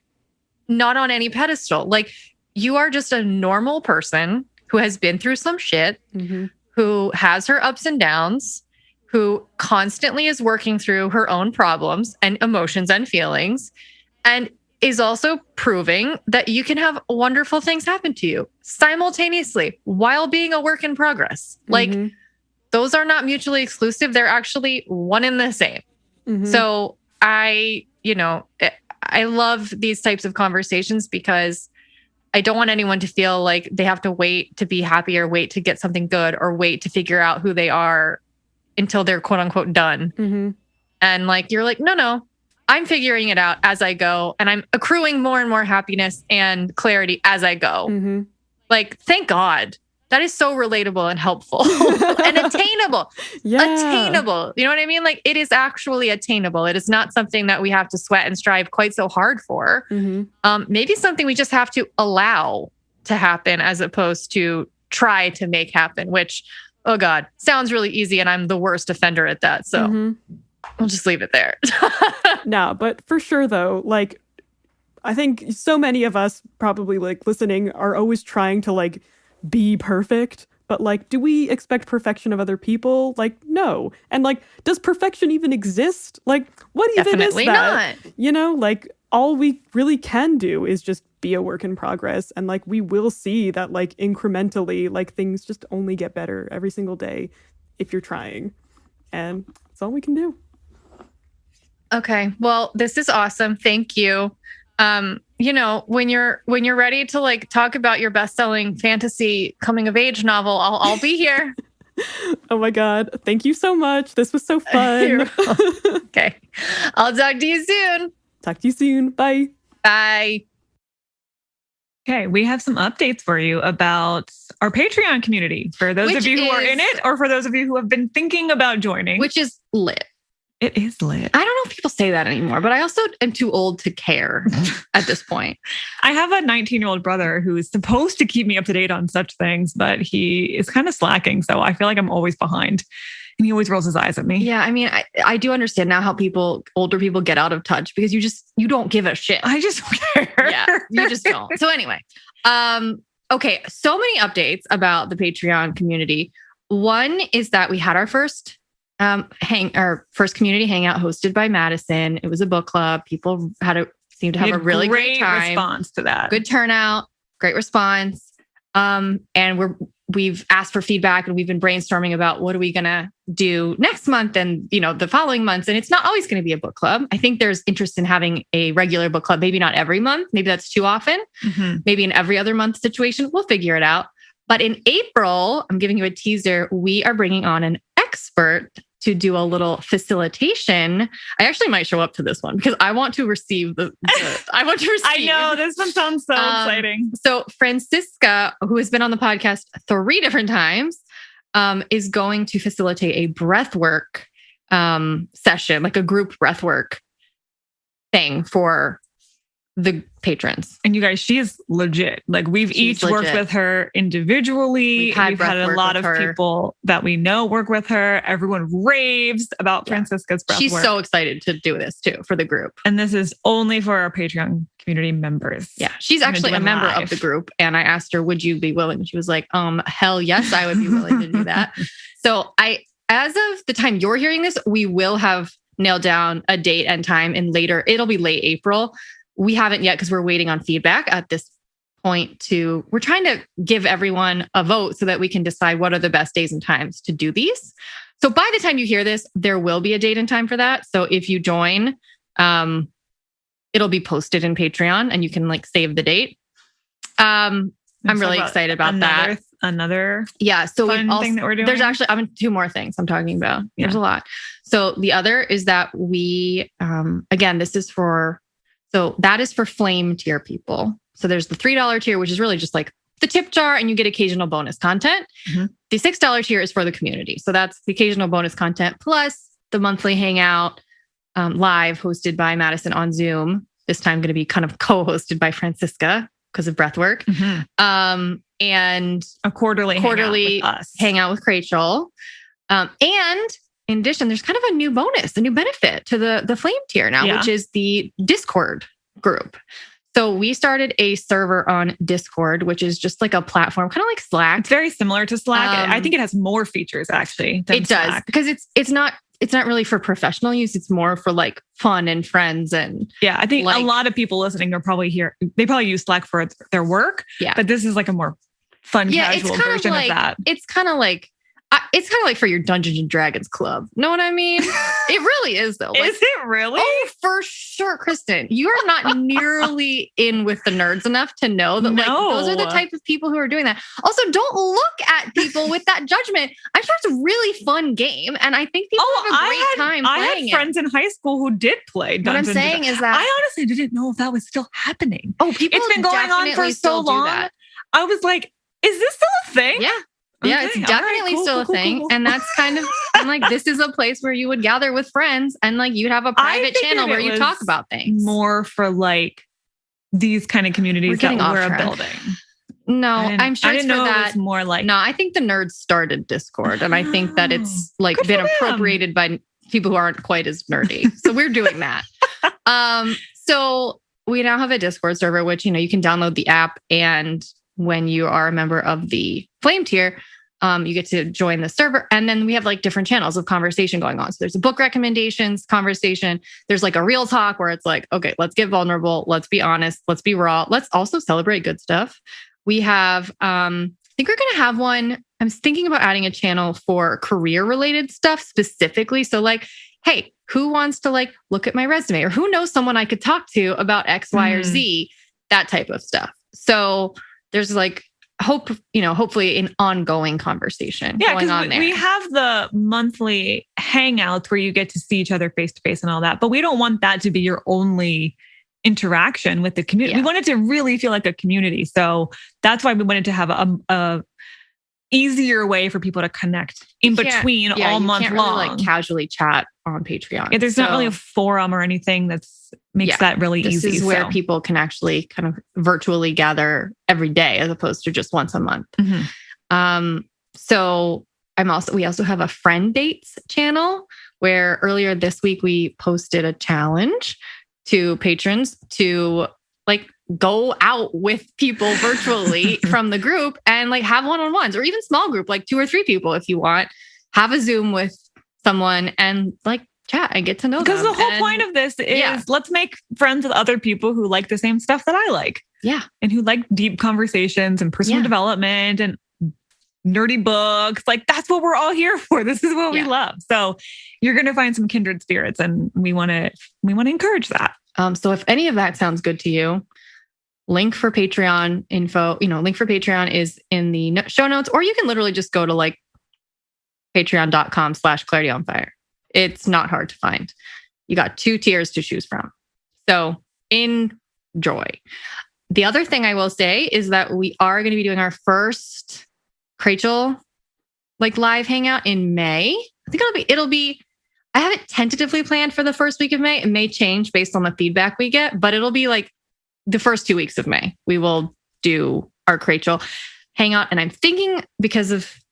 on any pedestal. Like you are just a normal person who has been through some shit, who has her ups and downs, who constantly is working through her own problems and emotions and feelings, and is also proving that you can have wonderful things happen to you simultaneously while being a work in progress. Like those are not mutually exclusive. They're actually one and the same. So I love these types of conversations because I don't want anyone to feel like they have to wait to be happy or wait to get something good or wait to figure out who they are until they're quote unquote done. And like, you're like, no, I'm figuring it out as I go. And I'm accruing more and more happiness and clarity as I go. Like, thank God. That is so relatable and helpful and attainable. Attainable. You know what I mean? Like it is actually attainable. It is not something that we have to sweat and strive quite so hard for. Maybe something we just have to allow to happen as opposed to try to make happen, which, oh God, sounds really easy. And I'm the worst offender at that. So we'll just leave it there. No, but for sure though, like, I think so many of us probably like listening are always trying to like be perfect. But like, do we expect perfection of other people? Like, no. And like, does perfection even exist? Like, what even Definitely is that? not. Like all we really can do is just be a work in progress. And like, we will see that like incrementally, like things just only get better every single day if you're trying. And that's all we can do. Okay. Well, this is awesome. Thank you. When you're ready to like talk about your best-selling fantasy coming of age novel, I'll be here. Oh my God. Thank you so much. This was so fun. Okay. I'll talk to you soon. Talk to you soon. Bye. Bye. Okay, we have some updates for you about our Patreon community. For those of you who are in it, or for those of you who have been thinking about joining. Which is lit. It is lit. I don't know if people say that anymore, but I also am too old to care at this point. I have a 19-year-old brother who is supposed to keep me up to date on such things, but he is kind of slacking. So I feel like I'm always behind. And he always rolls his eyes at me. Yeah, I mean, I do understand now how older people get out of touch because you don't give a shit. I just don't care. Yeah, you just don't. So anyway, okay, so many updates about the Patreon community. One is that we had our first community hangout hosted by Madison. It was a book club. People seemed to have a really great time. Response to that. Good turnout, great response. And we've asked for feedback and we've been brainstorming about what are we going to do next month and, the following months. And it's not always going to be a book club. I think there's interest in having a regular book club, maybe not every month. Maybe that's too often. Maybe an every other month situation. We'll figure it out. But in April, I'm giving you a teaser. We are bringing on an expert to do a little facilitation. I actually might show up to this one because I want to receive I know, this one sounds so exciting. So Francisca, who has been on the podcast 3 different times, is going to facilitate a breathwork session, like a group breathwork thing for the patrons. And you guys, she is legit. Like we've She's each worked legit. with her individually. We've had breath a work lot with of her. people that we know work with her. Everyone raves about Francisca's breath She's work. so excited to do this too for the group. And this is only for our Patreon community members. Yeah. She's We're gonna actually do a it member live. of the group. And I asked her, would you be willing? She was like, hell yes, I would be willing to do that. So as of the time you're hearing this, we will have nailed down a date and time and later. It'll be late April. We haven't yet because we're waiting on feedback at this point we're trying to give everyone a vote so that we can decide what are the best days and times to do these. So by the time you hear this, there will be a date and time for that. So if you join, it'll be posted in Patreon and you can like save the date. I'm really excited about that. Another So fun thing that we're doing. There's actually two more things I'm talking about. There's a lot. So the other is that we again, that is for flame tier people. So there's the $3 tier, which is really just like the tip jar and you get occasional bonus content. Mm-hmm. The $6 tier is for the community. So that's the occasional bonus content plus the monthly hangout live hosted by Madison on Zoom. This time going to be kind of co-hosted by Francisca because of breathwork. Mm-hmm. And a quarterly hangout with Rachel. And in addition, there's kind of a new bonus, a new benefit to the flame tier now, which is the Discord group. So we started a server on Discord, which is just like a platform, kind of like Slack. It's very similar to Slack. I think it has more features actually than Slack. Does because it's not really for professional use. It's more for like fun and friends. And I think a lot of people listening are probably here. They probably use Slack for their work. Yeah. But this is like a more fun, casual version of that. It's kind of like for your Dungeons and Dragons club. Know what I mean? It really is though. Like, is it really? Oh, for sure, Kristen. You are not nearly in with the nerds enough to know that like those are the type of people who are doing that. Also, don't look at people with that judgment. I'm sure it's a really fun game, and I think people have a great time playing it. I had friends in high school who did play Dungeons. What I'm saying is that I honestly didn't know if that was still happening. Oh, people! It's been going on for so long. I was like, is this still a thing? Yeah. Yeah, it's definitely still a thing. Cool. And that's kind of, I'm like, this is a place where you would gather with friends and like you'd have a private channel where you talk about things. More for like these kind of communities that we're building. No, I'm sure it's for that. It was more like, no, I think the nerds started Discord and I think that it's like been appropriated by people who aren't quite as nerdy. So we're doing that. So we now have a Discord server, which, you can download the app and when you are a member of the Flame tier, you get to join the server. And then we have like different channels of conversation going on. So there's a book recommendations conversation. There's like a real talk where it's like, okay, let's get vulnerable. Let's be honest. Let's be raw. Let's also celebrate good stuff. We have, I think we're going to have one. I'm thinking about adding a channel for career related stuff specifically. So like, hey, who wants to like look at my resume or who knows someone I could talk to about X, Y, or Z, that type of stuff. So there's like hopefully an ongoing conversation going on there. We have the monthly hangouts where you get to see each other face to face and all that, but we don't want that to be your only interaction with the community. We want it to really feel like a community. So that's why we wanted to have a easier way for people to connect in between all month long. Really like casually chat on Patreon. Yeah, there's not really a forum or anything that makes that really easy. This is where people can actually kind of virtually gather every day as opposed to just once a month. Mm-hmm. So we also have a friend dates channel where earlier this week we posted a challenge to patrons to like go out with people virtually from the group and like have one-on-ones or even small group, like 2 or 3 people if you want, have a Zoom with someone and like chat and get to know them. Because the whole point of this is let's make friends with other people who like the same stuff that I like. Yeah. And who like deep conversations and personal development and nerdy books. Like that's what we're all here for. This is what we love. So you're going to find some kindred spirits and we want to encourage that. So if any of that sounds good to you, link for Patreon info, link for Patreon is in the show notes, or you can literally just go to like patreon.com/clarityonfire. It's not hard to find. You got 2 tiers to choose from. So enjoy. The other thing I will say is that we are going to be doing our first Rachel like live hangout in May. I think it'll be, I have it tentatively planned for the first week of May. It may change based on the feedback we get, but it'll be like the first 2 weeks of May, we will do our Rachel hangout. And I'm thinking,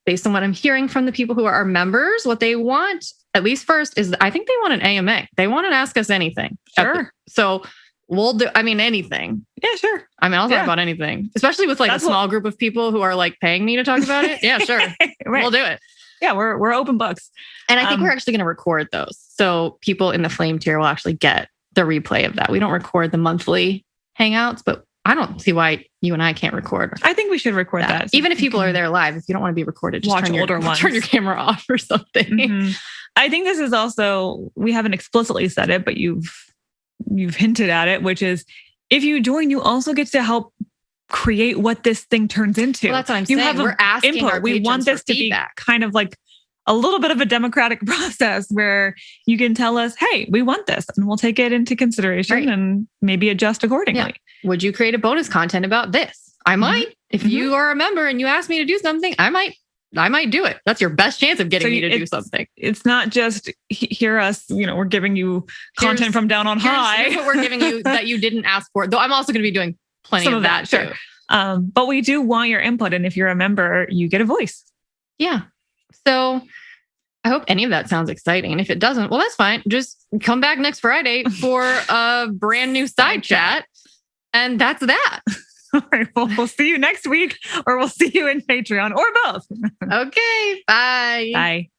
based on what I'm hearing from the people who are our members, what they want, at least first, is I think they want an AMA. They want to ask us anything. Sure. So we'll do, anything. Yeah, sure. I'll talk about anything, especially with a small group of people who are paying me to talk about it. Yeah, sure. Right. We'll do it. Yeah, we're open books. And I think we're actually going to record those. So people in the Flame tier will actually get the replay of that. We don't record the monthly hangouts, but I don't see why you and I can't record. I think we should record that. Even if people are there live, if you don't want to be recorded, just watch older ones. Turn your camera off or something. Mm-hmm. I think this is also, we haven't explicitly said it, but you've hinted at it, which is if you join, you also get to help create what this thing turns into. Well, that's what I'm saying. We're asking input. Our we want this to feedback. Be kind of like a little bit of a democratic process where you can tell us, hey, we want this, and we'll take it into consideration and maybe adjust accordingly. Yeah. Would you create a bonus content about this? I might. If you are a member and you ask me to do something, I might do it. That's your best chance of getting me to do something. It's not just hear us, we're giving you content from down on high. Here's what we're giving you that you didn't ask for. Though I'm also going to be doing plenty of that too. Sure. But we do want your input. And if you're a member, you get a voice. Yeah. So I hope any of that sounds exciting. And if it doesn't, well, that's fine. Just come back next Friday for a brand new side chat. And that's that. All right. Well, we'll see you next week, or we'll see you in Patreon, or both. Okay. Bye. Bye.